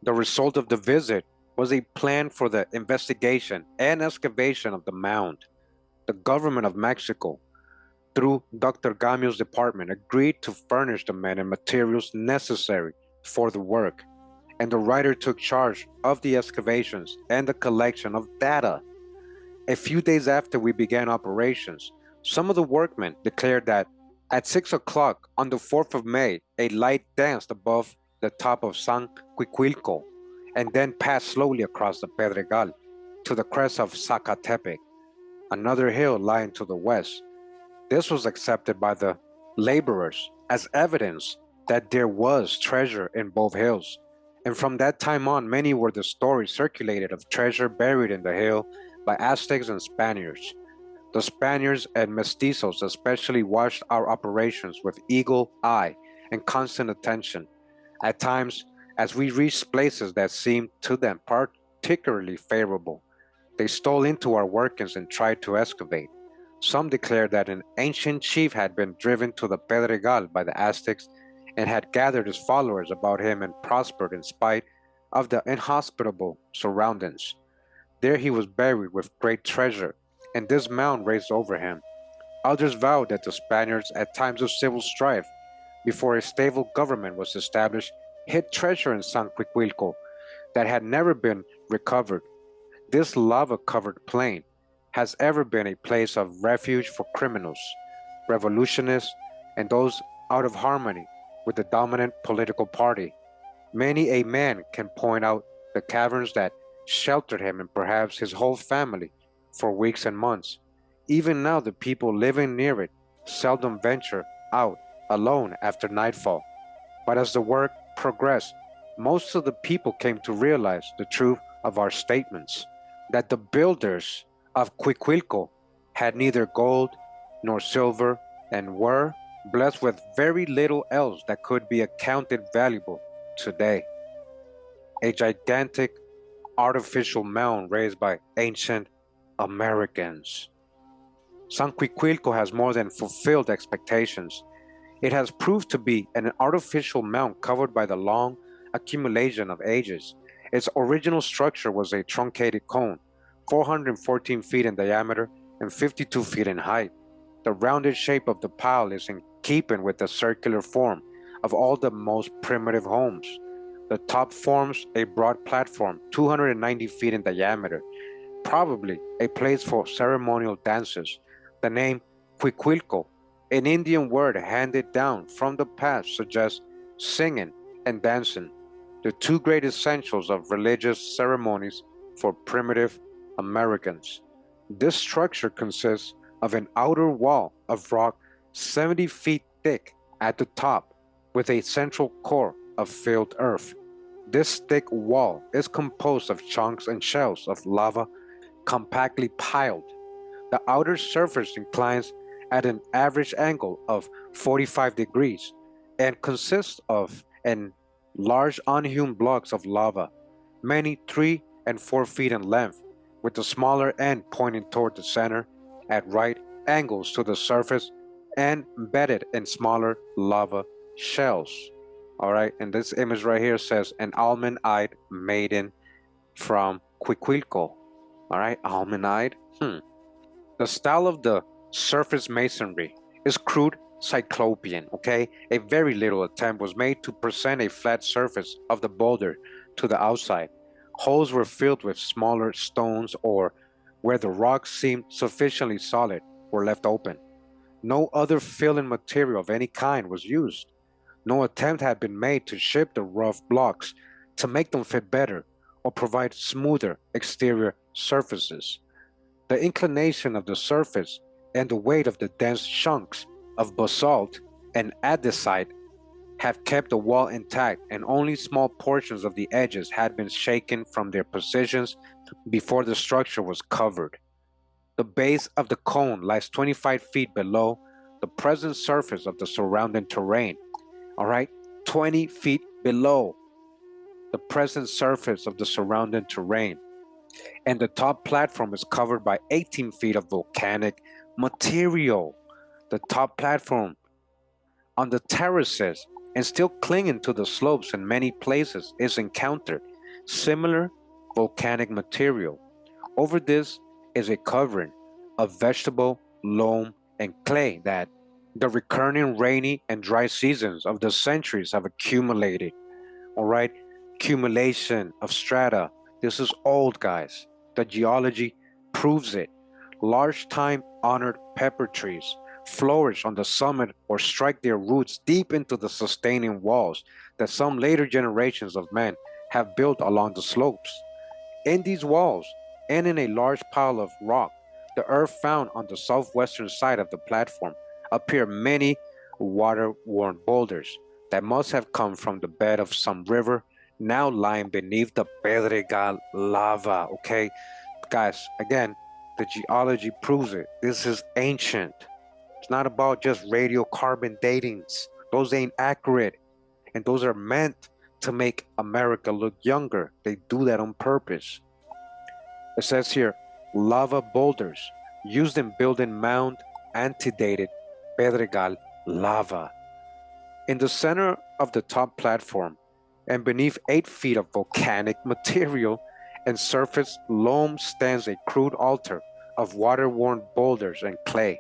The result of the visit was a plan for the investigation and excavation of the mound. The government of Mexico, through Dr. Gamio's department, agreed to furnish the men and materials necessary for the work, and the writer took charge of the excavations and the collection of data. A few days after we began operations, some of the workmen declared that at 6 o'clock on the 4th of May, a light danced above the top of San Cuicuilco and then passed slowly across the Pedregal to the crest of Zacatepec, another hill lying to the west. This was accepted by the laborers as evidence that there was treasure in both hills, and from that time on, many were the stories circulated of treasure buried in the hill by Aztecs and Spaniards. The Spaniards and mestizos especially watched our operations with eagle eye and constant attention. At times, as we reached places that seemed to them particularly favorable, they stole into our workings and tried to excavate. Some declared that an ancient chief had been driven to the Pedregal by the Aztecs and had gathered his followers about him and prospered in spite of the inhospitable surroundings. There he was buried with great treasure, and this mound raised over him. Others vowed that the Spaniards, at times of civil strife, before a stable government was established, hid treasure in San Cuicuilco that had never been recovered. This lava-covered plain has ever been a place of refuge for criminals, revolutionists, and those out of harmony with the dominant political party. Many a man can point out the caverns that sheltered him and perhaps his whole family for weeks and months. Even now, the people living near it seldom venture out alone after nightfall. But as the work progressed, most of the people came to realize the truth of our statements, that the builders of Cuicuilco had neither gold nor silver and were blessed with very little else that could be accounted valuable today. A gigantic artificial mound raised by ancient Americans. San Cuicuilco has more than fulfilled expectations. It has proved to be an artificial mound covered by the long accumulation of ages. Its original structure was a truncated cone, 414 feet in diameter and 52 feet in height. The rounded shape of the pile is in keeping with the circular form of all the most primitive homes. The top forms a broad platform, 290 feet in diameter, probably a place for ceremonial dances. The name Cuicuilco, an Indian word handed down from the past, suggests singing and dancing, the two great essentials of religious ceremonies for primitive Americans. This structure consists of an outer wall of rock 70 feet thick at the top, with a central core of filled earth. This thick wall is composed of chunks and shells of lava compactly piled. The outer surface inclines at an average angle of 45 degrees and consists of large unhewn blocks of lava, many 3 and 4 feet in length, with the smaller end pointing toward the center at right angles to the surface and embedded in smaller lava shells. All right, and this image right here says an almond-eyed maiden from Cuicuilco. All right, almond-eyed. The style of the surface masonry is crude cyclopean, okay? A very little attempt was made to present a flat surface of the boulder to the outside. Holes were filled with smaller stones, or where the rocks seemed sufficiently solid were left open. No other filling material of any kind was used. No attempt had been made to shape the rough blocks to make them fit better or provide smoother exterior surfaces. The inclination of the surface and the weight of the dense chunks of basalt and andesite have kept the wall intact, and only small portions of the edges had been shaken from their positions before the structure was covered. The base of the cone lies 25 feet below the present surface of the surrounding terrain. All right, 20 feet below the present surface of the surrounding terrain. And the top platform is covered by 18 feet of volcanic material. The top platform on the terraces and still clinging to the slopes in many places is encountered similar volcanic material. Over this is a covering of vegetable, loam, and clay that the recurring rainy and dry seasons of the centuries have accumulated. All right, accumulation of strata. This is old, guys. The geology proves it. Large time honored pepper trees flourish on the summit or strike their roots deep into the sustaining walls that some later generations of men have built along the slopes. In these walls, and in a large pile of rock, the earth found on the southwestern side of the platform, appear many water-worn boulders that must have come from the bed of some river now lying beneath the Pedregal lava. Okay, guys, again, the geology proves it. This is ancient. It's not about just radiocarbon datings. Those ain't accurate, and those are meant to make America look younger. They do that on purpose. It says here, lava boulders used in building mound antedated Pedregal lava. In the center of the top platform, and beneath 8 feet of volcanic material and surface loam, stands a crude altar of water-worn boulders and clay.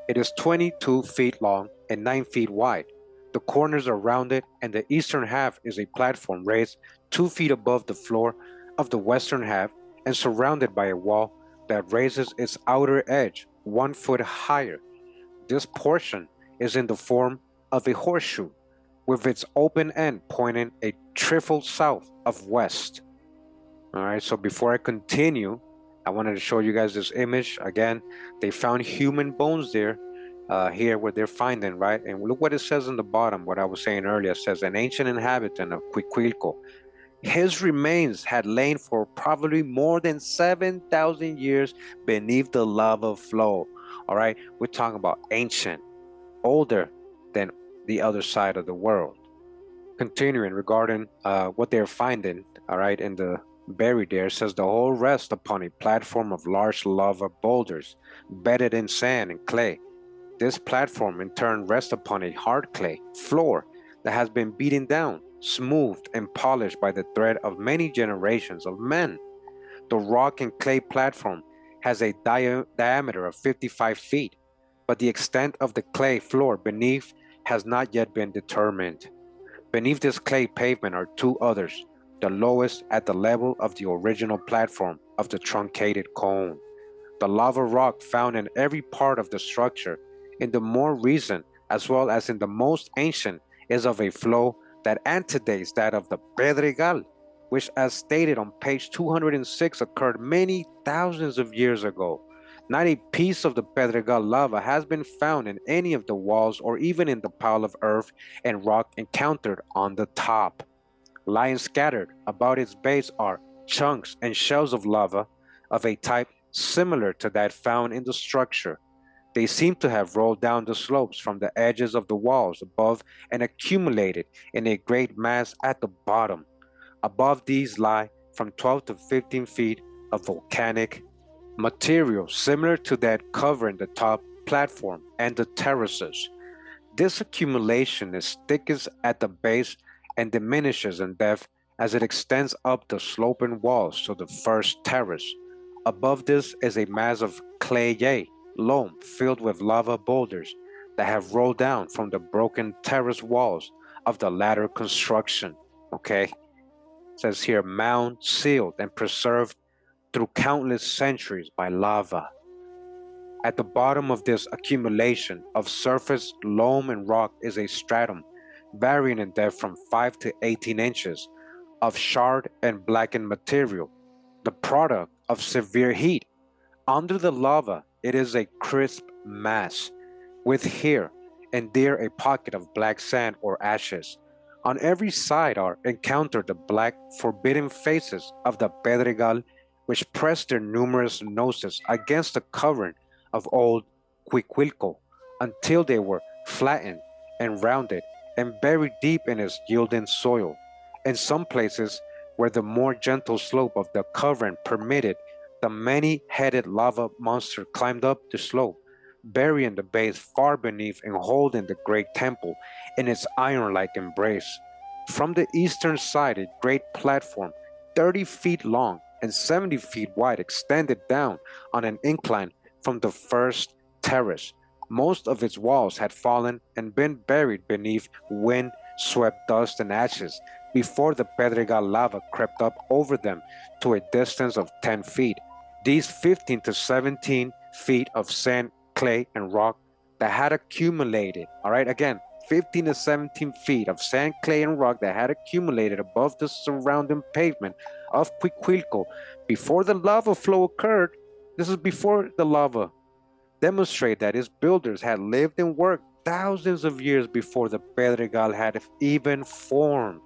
It is 22 feet long and 9 feet wide. The corners are rounded, and the eastern half is a platform raised 2 feet above the floor of the western half and surrounded by a wall that raises its outer edge 1 foot higher. This portion is in the form of a horseshoe, with its open end pointing a trifle south of west. All right, so before I continue, I wanted to show you guys this image. Again, they found human bones there, here where they're finding, right? And look what it says in the bottom, what I was saying earlier. It says, an ancient inhabitant of Cuicuilco. His remains had lain for probably more than 7,000 years beneath the lava flow. All right, we're talking about ancient, older than the other side of the world. Continuing regarding what they're finding, all right, in the buried there, says the whole rests upon a platform of large lava boulders bedded in sand and clay. This platform in turn rests upon a hard clay floor that has been beaten down, smoothed, and polished by the tread of many generations of men. The rock and clay platform has a diameter of 55 feet, but the extent of the clay floor beneath has not yet been determined. Beneath this clay pavement are 2 others, the lowest at the level of the original platform of the truncated cone. The lava rock found in every part of the structure, in the more recent as well as in the most ancient, is of a flow that antedates that of the Pedregal, which, as stated on page 206, occurred many thousands of years ago. Not a piece of the Pedregal lava has been found in any of the walls or even in the pile of earth and rock encountered on the top. Lying scattered about its base are chunks and shells of lava of a type similar to that found in the structure. They seem to have rolled down the slopes from the edges of the walls above and accumulated in a great mass at the bottom. Above these lie from 12 to 15 feet of volcanic material similar to that covering the top platform and the terraces. This accumulation is thickest at the base and diminishes in depth as it extends up the sloping walls to the first terrace. Above this is a mass of clay loam filled with lava boulders that have rolled down from the broken terrace walls of the latter construction. Okay, it says here, mound sealed and preserved through countless centuries by lava. At the bottom of this accumulation of surface loam and rock is a stratum varying in depth from 5 to 18 inches of charred and blackened material, the product of severe heat. Under the lava, it is a crisp mass, with here and there a pocket of black sand or ashes. On every side are encountered the black, forbidding faces of the Pedregal, which pressed their numerous noses against the covering of old Cuicuilco until they were flattened and rounded and buried deep in its yielding soil. In some places, where the more gentle slope of the cavern permitted the many-headed lava monster climbed up the slope, burying the base far beneath and holding the great temple in its iron-like embrace. From the eastern side, a great platform, 30 feet long and 70 feet wide, extended down on an incline from the first terrace. Most of its walls had fallen and been buried beneath wind-swept dust and ashes before the Pedregal lava crept up over them to a distance of 10 feet. These 15 to 17 feet of sand, clay, and rock that had accumulated, all right, again, 15 to 17 feet of sand, clay, and rock that had accumulated above the surrounding pavement of Cuicuilco before the lava flow occurred. This is before the lava. Demonstrate that its builders had lived and worked thousands of years before the Pedregal had even formed.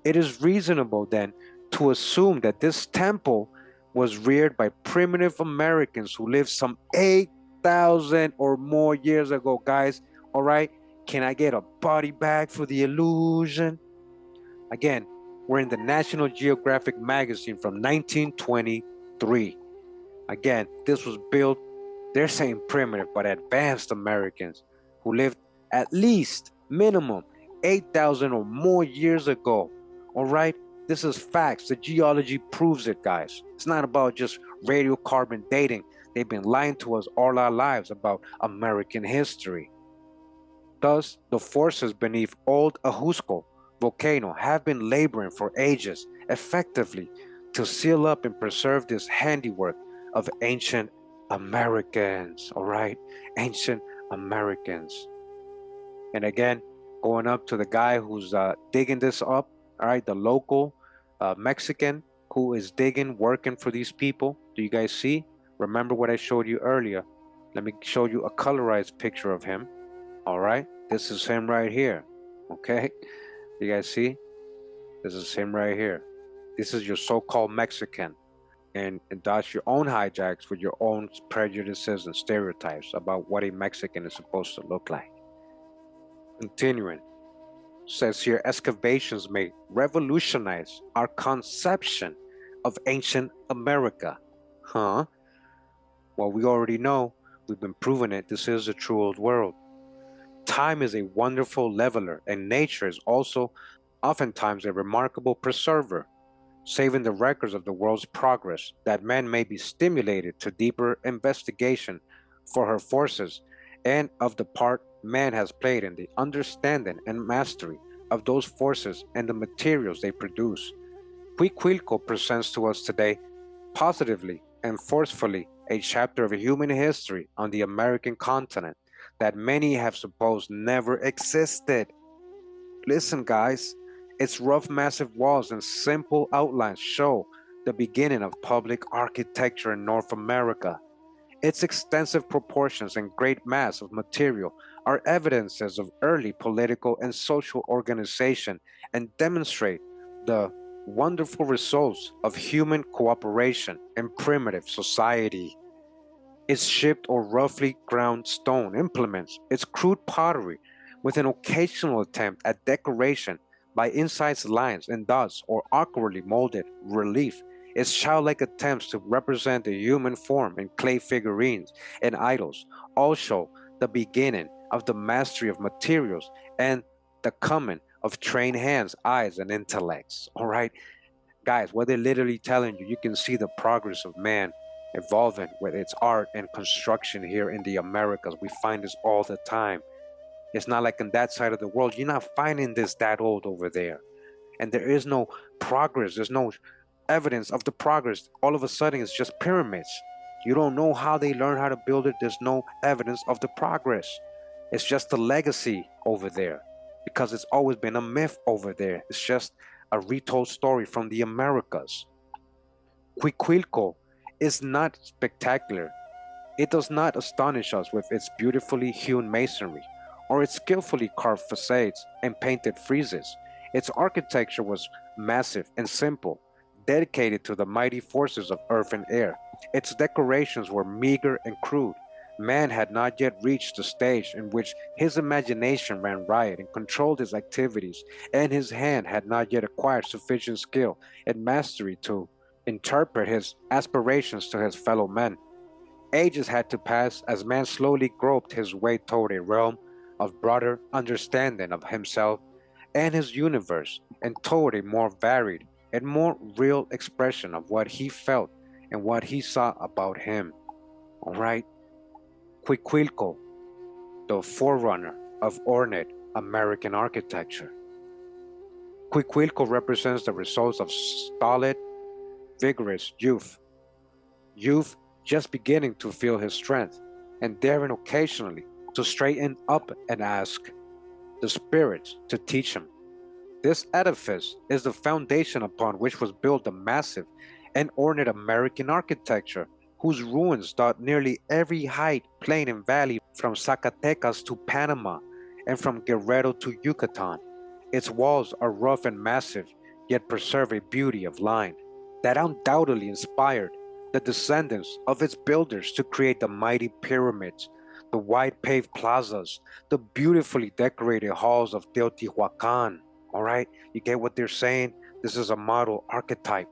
It is reasonable then to assume that this temple was reared by primitive Americans who lived some 8,000 or more years ago. Guys, all right, can I get a body bag for the illusion? Again, we're in the National Geographic magazine from 1923. Again, this was built, they're saying primitive, but advanced Americans who lived at least minimum 8,000 or more years ago. All right, this is facts. The geology proves it, guys. It's not about just radiocarbon dating. They've been lying to us all our lives about American history. Thus, the forces beneath old Ajusco volcano have been laboring for ages effectively to seal up and preserve this handiwork of ancient Americans, all right? Ancient Americans. And again, going up to the guy who's digging this up, all right, the local Mexican who is digging, working for these people. Do you guys see? Remember what I showed you earlier? Let me show you a colorized picture of him. All right, this is him right here. Okay, you guys see? This is him right here. This is your so-called Mexican. And that's your own hijacks with your own prejudices and stereotypes about what a Mexican is supposed to look like. Continuing, says here, excavations may revolutionize our conception of ancient America. Huh? Well, we already know, we've been proving it, this is a true old world. Time is a wonderful leveler, and nature is also oftentimes a remarkable preserver, saving the records of the world's progress, that man may be stimulated to deeper investigation for her forces and of the part man has played in the understanding and mastery of those forces and the materials they produce. Cuicuilco presents to us today, positively and forcefully, a chapter of human history on the American continent that many have supposed never existed. Listen, guys, its rough, massive walls and simple outlines show the beginning of public architecture in North America. Its extensive proportions and great mass of material are evidences of early political and social organization and demonstrate the wonderful results of human cooperation in primitive society. Its chipped or roughly ground stone implements, its crude pottery, with an occasional attempt at decoration by incise lines and dots or awkwardly molded relief, its childlike attempts to represent the human form in clay figurines and idols all show the beginning of the mastery of materials and the coming of trained hands, eyes, and intellects. All right, guys, what they're literally telling you, you can see the progress of man evolving with its art and construction here in the Americas. We find this all the time. It's not like in that side of the world, you're not finding this that old over there. And there is no progress, there's no evidence of the progress. All of a sudden, it's just pyramids. You don't know how they learned how to build it. There's no evidence of the progress. It's just a legacy over there because it's always been a myth over there. It's just a retold story from the Americas. Cuicuilco is not spectacular. It does not astonish us with its beautifully hewn masonry or its skillfully carved facades and painted friezes. Its architecture was massive and simple, dedicated to the mighty forces of earth and air. Its decorations were meager and crude, Man had not yet reached the stage in which his imagination ran riot and controlled his activities, and his hand had not yet acquired sufficient skill and mastery to interpret his aspirations to his fellow men. Ages had to pass as man slowly groped his way toward a realm of broader understanding of himself and his universe, and toward a more varied and more real expression of what he felt and what he saw about him. Alright, Cuicuilco, the forerunner of ornate American architecture. Cuicuilco represents the results of stolid, vigorous youth just beginning to feel his strength, and daring occasionally to straighten up and ask the spirits to teach him. This edifice is the foundation upon which was built the massive and ornate American architecture, whose ruins dot nearly every height, plain, and valley from Zacatecas to Panama and from Guerrero to Yucatan. Its walls are rough and massive, yet preserve a beauty of line that undoubtedly inspired the descendants of its builders to create the mighty pyramids, the wide paved plazas, the beautifully decorated halls of Teotihuacan. All right, you get what they're saying? This is a model archetype.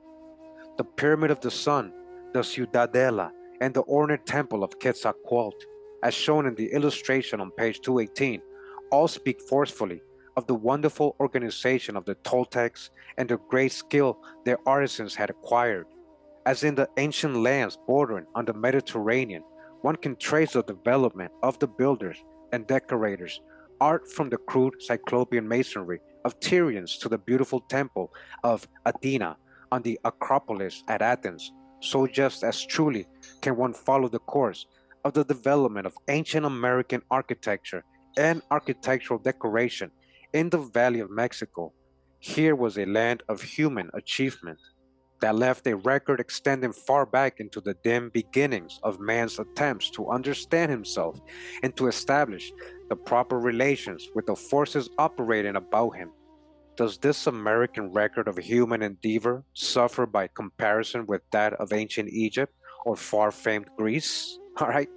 The Pyramid of the Sun, the Ciudadela, and the ornate temple of Quetzalcoatl, as shown in the illustration on page 218, all speak forcefully of the wonderful organization of the Toltecs and the great skill their artisans had acquired. As in the ancient lands bordering on the Mediterranean, one can trace the development of the builders and decorators, art from the crude cyclopean masonry of Tyrians to the beautiful temple of Athena on the Acropolis at Athens. So just as truly can one follow the course of the development of ancient American architecture and architectural decoration in the Valley of Mexico. Here was a land of human achievement that left a record extending far back into the dim beginnings of man's attempts to understand himself and to establish the proper relations with the forces operating about him. Does this American record of human endeavor suffer by comparison with that of ancient Egypt or far-famed Greece? All right,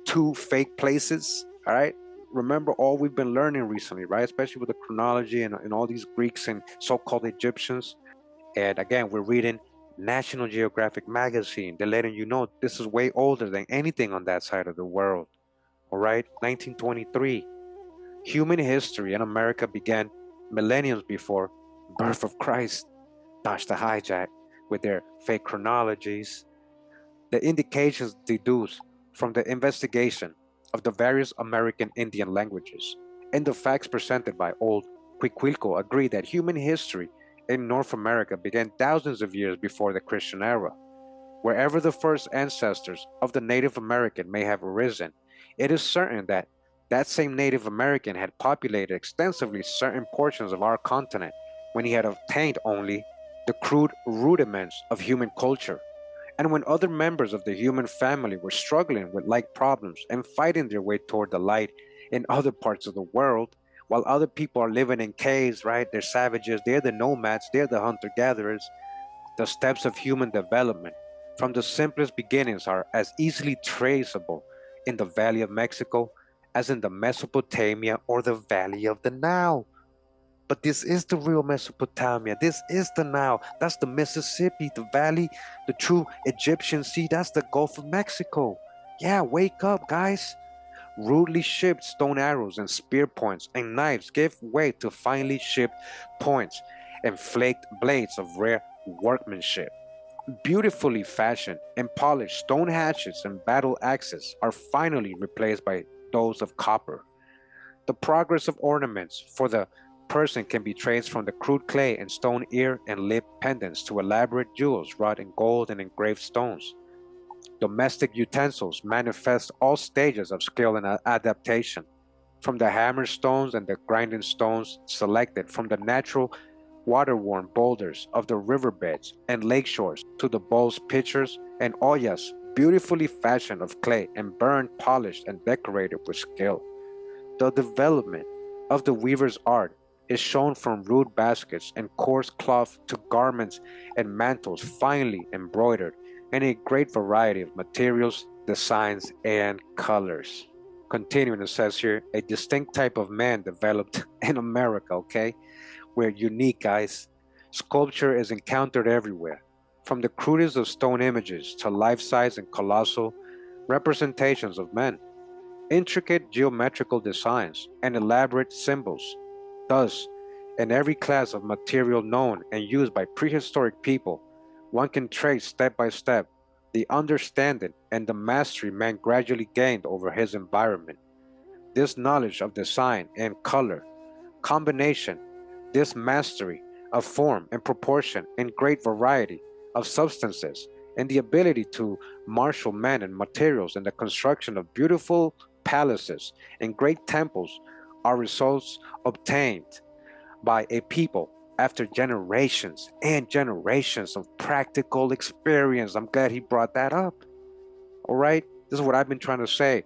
two fake places. All right, remember all we've been learning recently, right? Especially with the chronology and all these Greeks and so-called Egyptians. And again, we're reading National Geographic magazine. They're letting you know this is way older than anything on that side of the world. All right, 1923. Human history in America began millenniums before birth of Christ. Dodge the hijack with their fake chronologies. The indications deduced from the investigation of the various American Indian languages and the facts presented by old Cuicuilco agree that human history in North America began thousands of years before the Christian era. Wherever the first ancestors of the Native American may have arisen, it is certain that that same Native American had populated extensively certain portions of our continent when he had obtained only the crude rudiments of human culture. And when other members of the human family were struggling with like problems and fighting their way toward the light in other parts of the world, while other people are living in caves, right? They're savages, they're the nomads, they're the hunter-gatherers. The steps of human development from the simplest beginnings are as easily traceable in the Valley of Mexico as in the Mesopotamia or the Valley of the Nile. But this is the real Mesopotamia. This is the Nile. That's the Mississippi, the valley, the true Egyptian Sea. That's the Gulf of Mexico. Yeah, wake up, guys. Rudely shaped stone arrows and spear points and knives gave way to finely shaped points and flaked blades of rare workmanship. Beautifully fashioned and polished stone hatchets and battle axes are finally replaced by those of copper. The progress of ornaments for the person can be traced from the crude clay and stone ear and lip pendants to elaborate jewels wrought in gold and engraved stones. Domestic utensils manifest all stages of skill and adaptation, from the hammer stones and the grinding stones selected from the natural water-worn boulders of the riverbeds and lake shores to the bowls, pitchers, and ollas beautifully fashioned of clay and burned, polished, and decorated with skill. The development of the weaver's art is shown from rude baskets and coarse cloth to garments and mantles finely embroidered in a great variety of materials designs, and colors. Continuing, it says here, a distinct type of man developed in America, okay? We're unique, guys. Sculpture is encountered everywhere, from the crudest of stone images to life-size and colossal representations of men, intricate geometrical designs, and elaborate symbols. Thus, in every class of material known and used by prehistoric people, one can trace step by step the understanding and the mastery man gradually gained over his environment. This knowledge of design and color, combination, this mastery of form and proportion and great variety of substances, and the ability to marshal men and materials in the construction of beautiful palaces and great temples are results obtained by a people after generations and generations of practical experience. I'm glad he brought that up. All right, this is what I've been trying to say.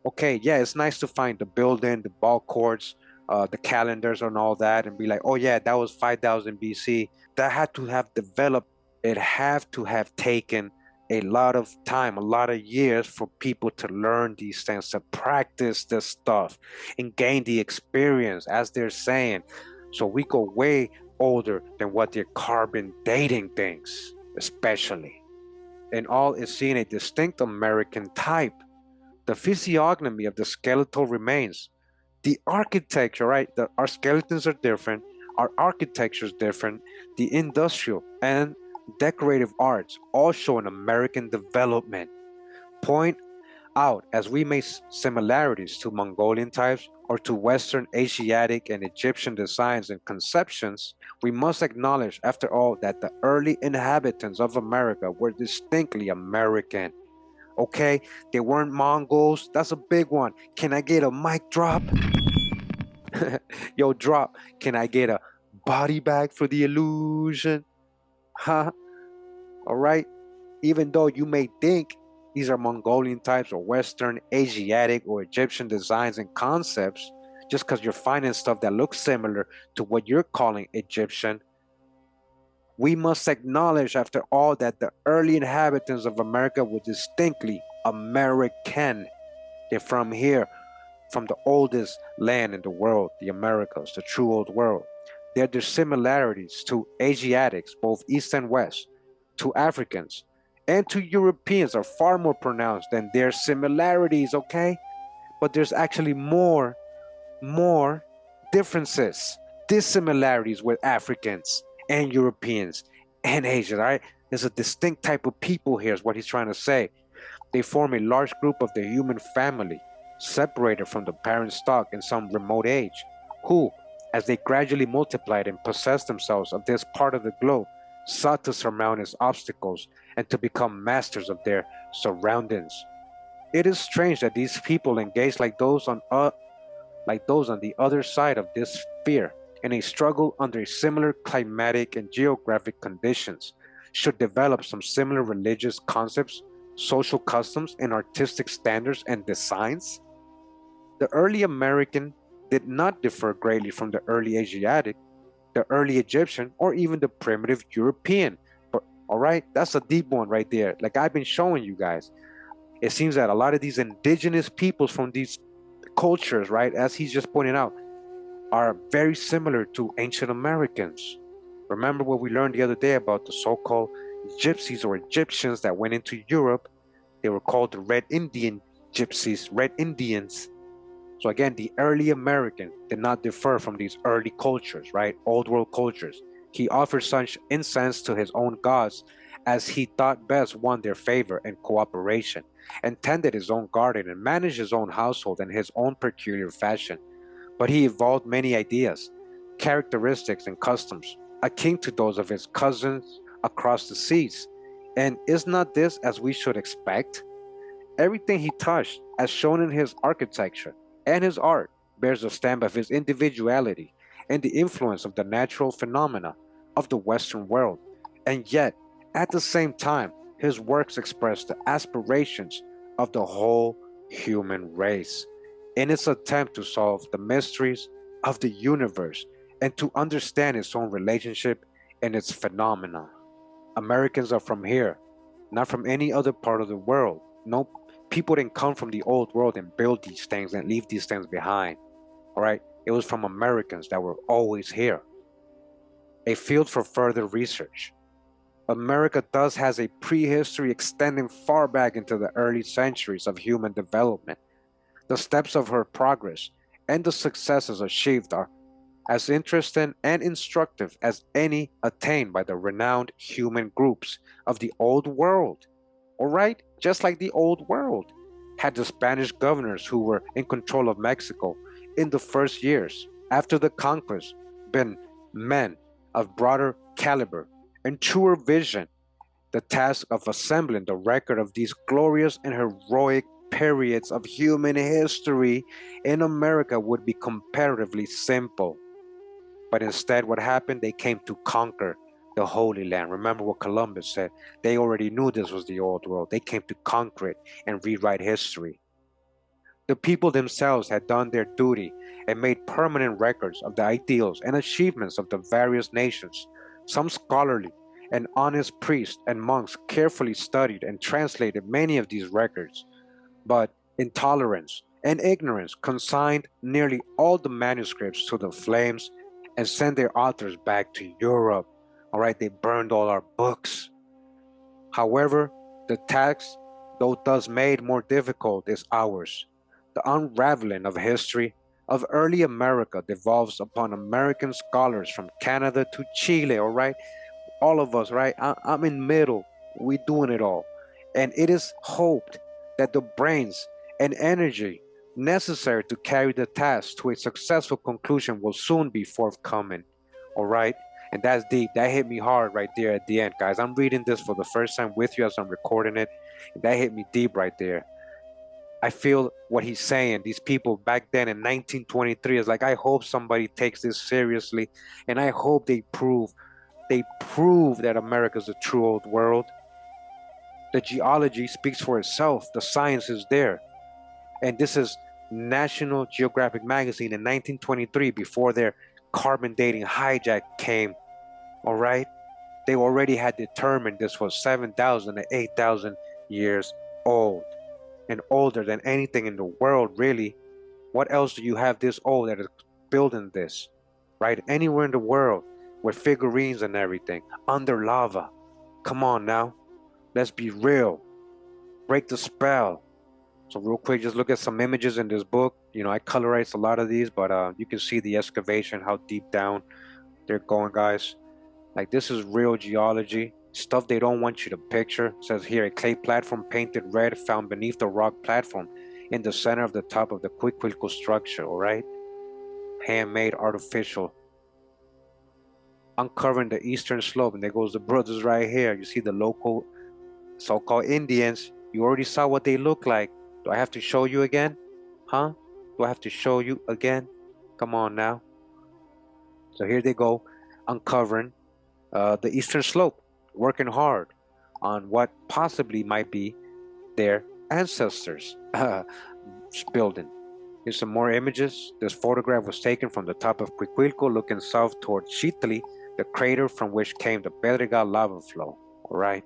Okay, yeah, it's nice to find the building, the ball courts, the calendars and all that, and be like, oh yeah, that was 5000 BC. That had to have developed. It had to have taken a lot of time, a lot of years for people to learn these things, to practice this stuff and gain the experience, as they're saying. So we go way older than what they're carbon dating things, especially. And all is seeing a distinct American type. The physiognomy of the skeletal remains. The architecture, right? Our skeletons are different. Our architecture is different. The industrial and decorative arts all show an American development. Point out as we make similarities to Mongolian types or to Western Asiatic and Egyptian designs and conceptions, we must acknowledge, after all, that the early inhabitants of America were distinctly American. Okay, they weren't Mongols. That's a big one. Can I get a mic drop? Yo, drop. Can I get a body bag for the illusion? Huh? All right. Even though you may think these are Mongolian types or Western, Asiatic, or Egyptian designs and concepts, just because you're finding stuff that looks similar to what you're calling Egyptian, we must acknowledge, after all, that the early inhabitants of America were distinctly American. They're from here, from the oldest land in the world, the Americas, the true old world. There are similarities to Asiatics, both East and West, to Africans, and to Europeans are far more pronounced than their similarities, okay? But there's actually more differences, dissimilarities with Africans and Europeans and Asians, all right? There's a distinct type of people here, is what he's trying to say. They form a large group of the human family, separated from the parent stock in some remote age, who, as they gradually multiplied and possessed themselves of this part of the globe, sought to surmount its obstacles and to become masters of their surroundings. It is strange that these people engaged like those on the other side of this sphere in a struggle under similar climatic and geographic conditions should develop some similar religious concepts, social customs, and artistic standards and designs. The early American did not differ greatly from the early Asiatic, the early Egyptian, or even the primitive European. But all right, that's a deep one right there. Like I've been showing you guys, it seems that a lot of these indigenous peoples from these cultures, right, as he's just pointing out, are very similar to ancient Americans. Remember what we learned the other day about the so-called gypsies or Egyptians that went into Europe? They were called the Red Indian gypsies, Red Indians. So again, the early American did not differ from these early cultures, right? Old world cultures. He offered such incense to his own gods as he thought best won their favor and cooperation, and tended his own garden and managed his own household in his own peculiar fashion. But he evolved many ideas, characteristics, and customs, akin to those of his cousins across the seas. And is not this as we should expect? Everything he touched, as shown in his architecture and his art, bears the stamp of his individuality and the influence of the natural phenomena of the Western world. And yet, at the same time, his works express the aspirations of the whole human race in its attempt to solve the mysteries of the universe and to understand its own relationship and its phenomena. Americans are from here, not from any other part of the world. No, people didn't come from the old world and build these things and leave these things behind. All right, it was from Americans that were always here. A field for further research. America thus has a prehistory extending far back into the early centuries of human development. The steps of her progress and the successes achieved are as interesting and instructive as any attained by the renowned human groups of the Old World. All right? Just like the Old World had the Spanish governors who were in control of Mexico in the first years after the conquest been men of broader caliber and truer vision. The task of assembling the record of these glorious and heroic periods of human history in America would be comparatively simple. But instead, what happened? They came to conquer the Holy Land. Remember what Columbus said. They already knew this was the old world. They came to conquer it and rewrite history. The people themselves had done their duty and made permanent records of the ideals and achievements of the various nations. Some scholarly and honest priests and monks carefully studied and translated many of these records, but intolerance and ignorance consigned nearly all the manuscripts to the flames and sent their authors back to Europe. All right, they burned all our books. However, the task, though thus made more difficult, is ours. The unraveling of history of early America devolves upon American scholars from Canada to Chile, all right? All of us, right? I'm in middle. We doing it all. And it is hoped that the brains and energy necessary to carry the task to a successful conclusion will soon be forthcoming. All right? And that's deep. That hit me hard right there at the end, guys. I'm reading this for the first time with you as I'm recording it. And that hit me deep right there. I feel what he's saying. These people back then in 1923 is like, I hope somebody takes this seriously, and I hope they prove that America is a true old world. The geology speaks for itself. The science is there. And this is National Geographic magazine in 1923 before their carbon dating hijack came. All right? They already had determined this was 7,000 to 8,000 years old and older than anything in the world, really. What else do you have this old that is building this, right? Anywhere in the world with figurines and everything, under lava. Come on now. Let's be real. Break the spell. So real quick, just look at some images in this book. You know, I colorized a lot of these, but you can see the excavation, how deep down they're going, guys. Like, this is real geology. Stuff they don't want you to picture. It says here, a clay platform painted red found beneath the rock platform in the center of the top of the Cuicuilco structure, all right? Handmade, artificial. Uncovering the eastern slope, and there goes the brothers right here. You see the local so-called Indians. You already saw what they look like. Do I have to show you again? Huh? Do I have to show you again? Come on now. So here they go, uncovering the eastern slope, working hard on what possibly might be their ancestors' building. Here's some more images. This photograph was taken from the top of Cuicuilco, looking south towards Chitli, the crater from which came the Pedregal lava flow. All right,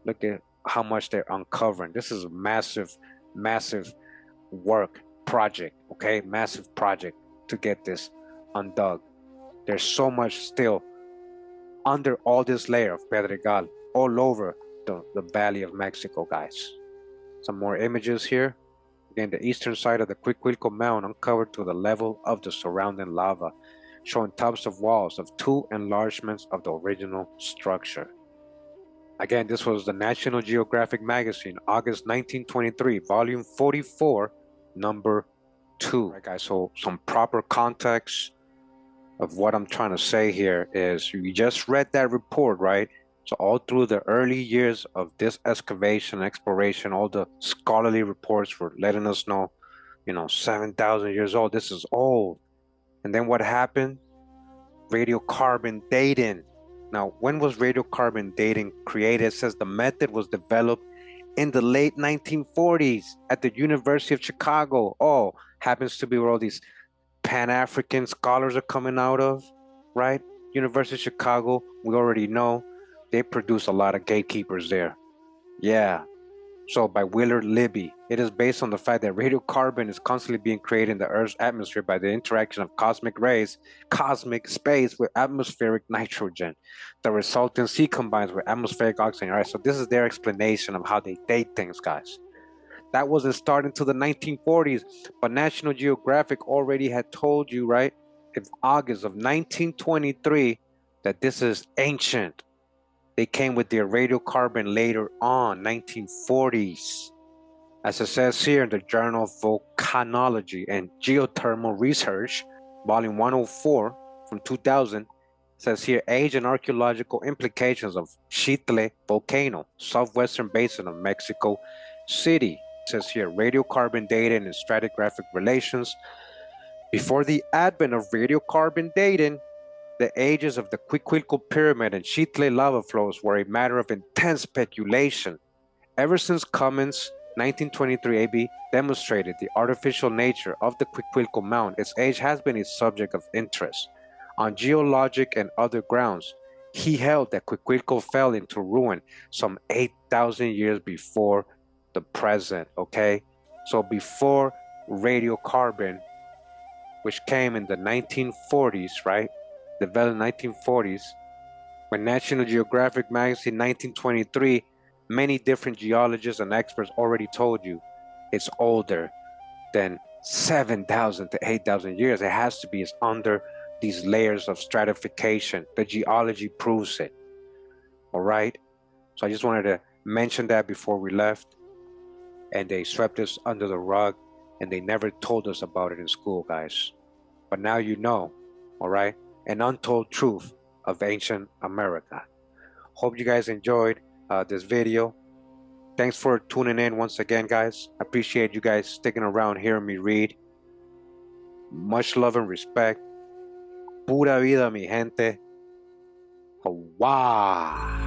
look at how much they're uncovering. This is a massive, massive work project. Okay, massive project to get this undug. There's so much still under all this layer of Pedregal, all over the Valley of Mexico, guys. Some more images here. Again, the eastern side of the Cuicuilco mound uncovered to the level of the surrounding lava, showing tops of walls of two enlargements of the original structure. Again, this was the National Geographic magazine, August 1923, volume 44, number 2. All right, guys, so some proper context of what I'm trying to say here is you just read that report, right? So all through the early years of this excavation, exploration, all the scholarly reports were letting us know, 7,000 years old. This is old. And then what happened? Radiocarbon dating. Now, when was radiocarbon dating created? It says the method was developed in the late 1940s at the University of Chicago. Oh, happens to be where all these Pan-African scholars are coming out of, right? University of Chicago, we already know they produce a lot of gatekeepers there. Yeah, So by Willard Libby, it is based on the fact that radiocarbon is constantly being created in the Earth's atmosphere by the interaction of cosmic rays, cosmic space with atmospheric nitrogen. The resultant C combines with atmospheric oxygen. All right, so this is their explanation of how they date things, guys. That wasn't started until the 1940s, but National Geographic already had told you, right, in August of 1923, that this is ancient. They came with their radiocarbon later on, 1940s. As it says here in the Journal of Volcanology and Geothermal Research, volume 104 from 2000, says here, age and archaeological implications of Xitle volcano, southwestern basin of Mexico City. It says here, radiocarbon dating and stratigraphic relations. Before the advent of radiocarbon dating, the ages of the Cuicuilco pyramid and Xitle lava flows were a matter of intense speculation. Ever since Cummings, 1923 AB, demonstrated the artificial nature of the Cuicuilco mound, its age has been a subject of interest. On geologic and other grounds, he held that Cuicuilco fell into ruin some 8,000 years before the present, okay? So before radiocarbon, which came in the 1940s, right? Developed in the 1940s, when National Geographic magazine 1923, many different geologists and experts already told you it's older than 7,000 to 8,000 years. It has to be. It's under these layers of stratification. The geology proves it. All right. So I just wanted to mention that before we left. And they swept us under the rug and they never told us about it in school, guys. But now you know. All right. An untold truth of ancient America. Hope you guys enjoyed this video. Thanks for tuning in once again, guys. I appreciate you guys sticking around hearing me read. Much love and respect. Pura vida, mi gente. Hawa.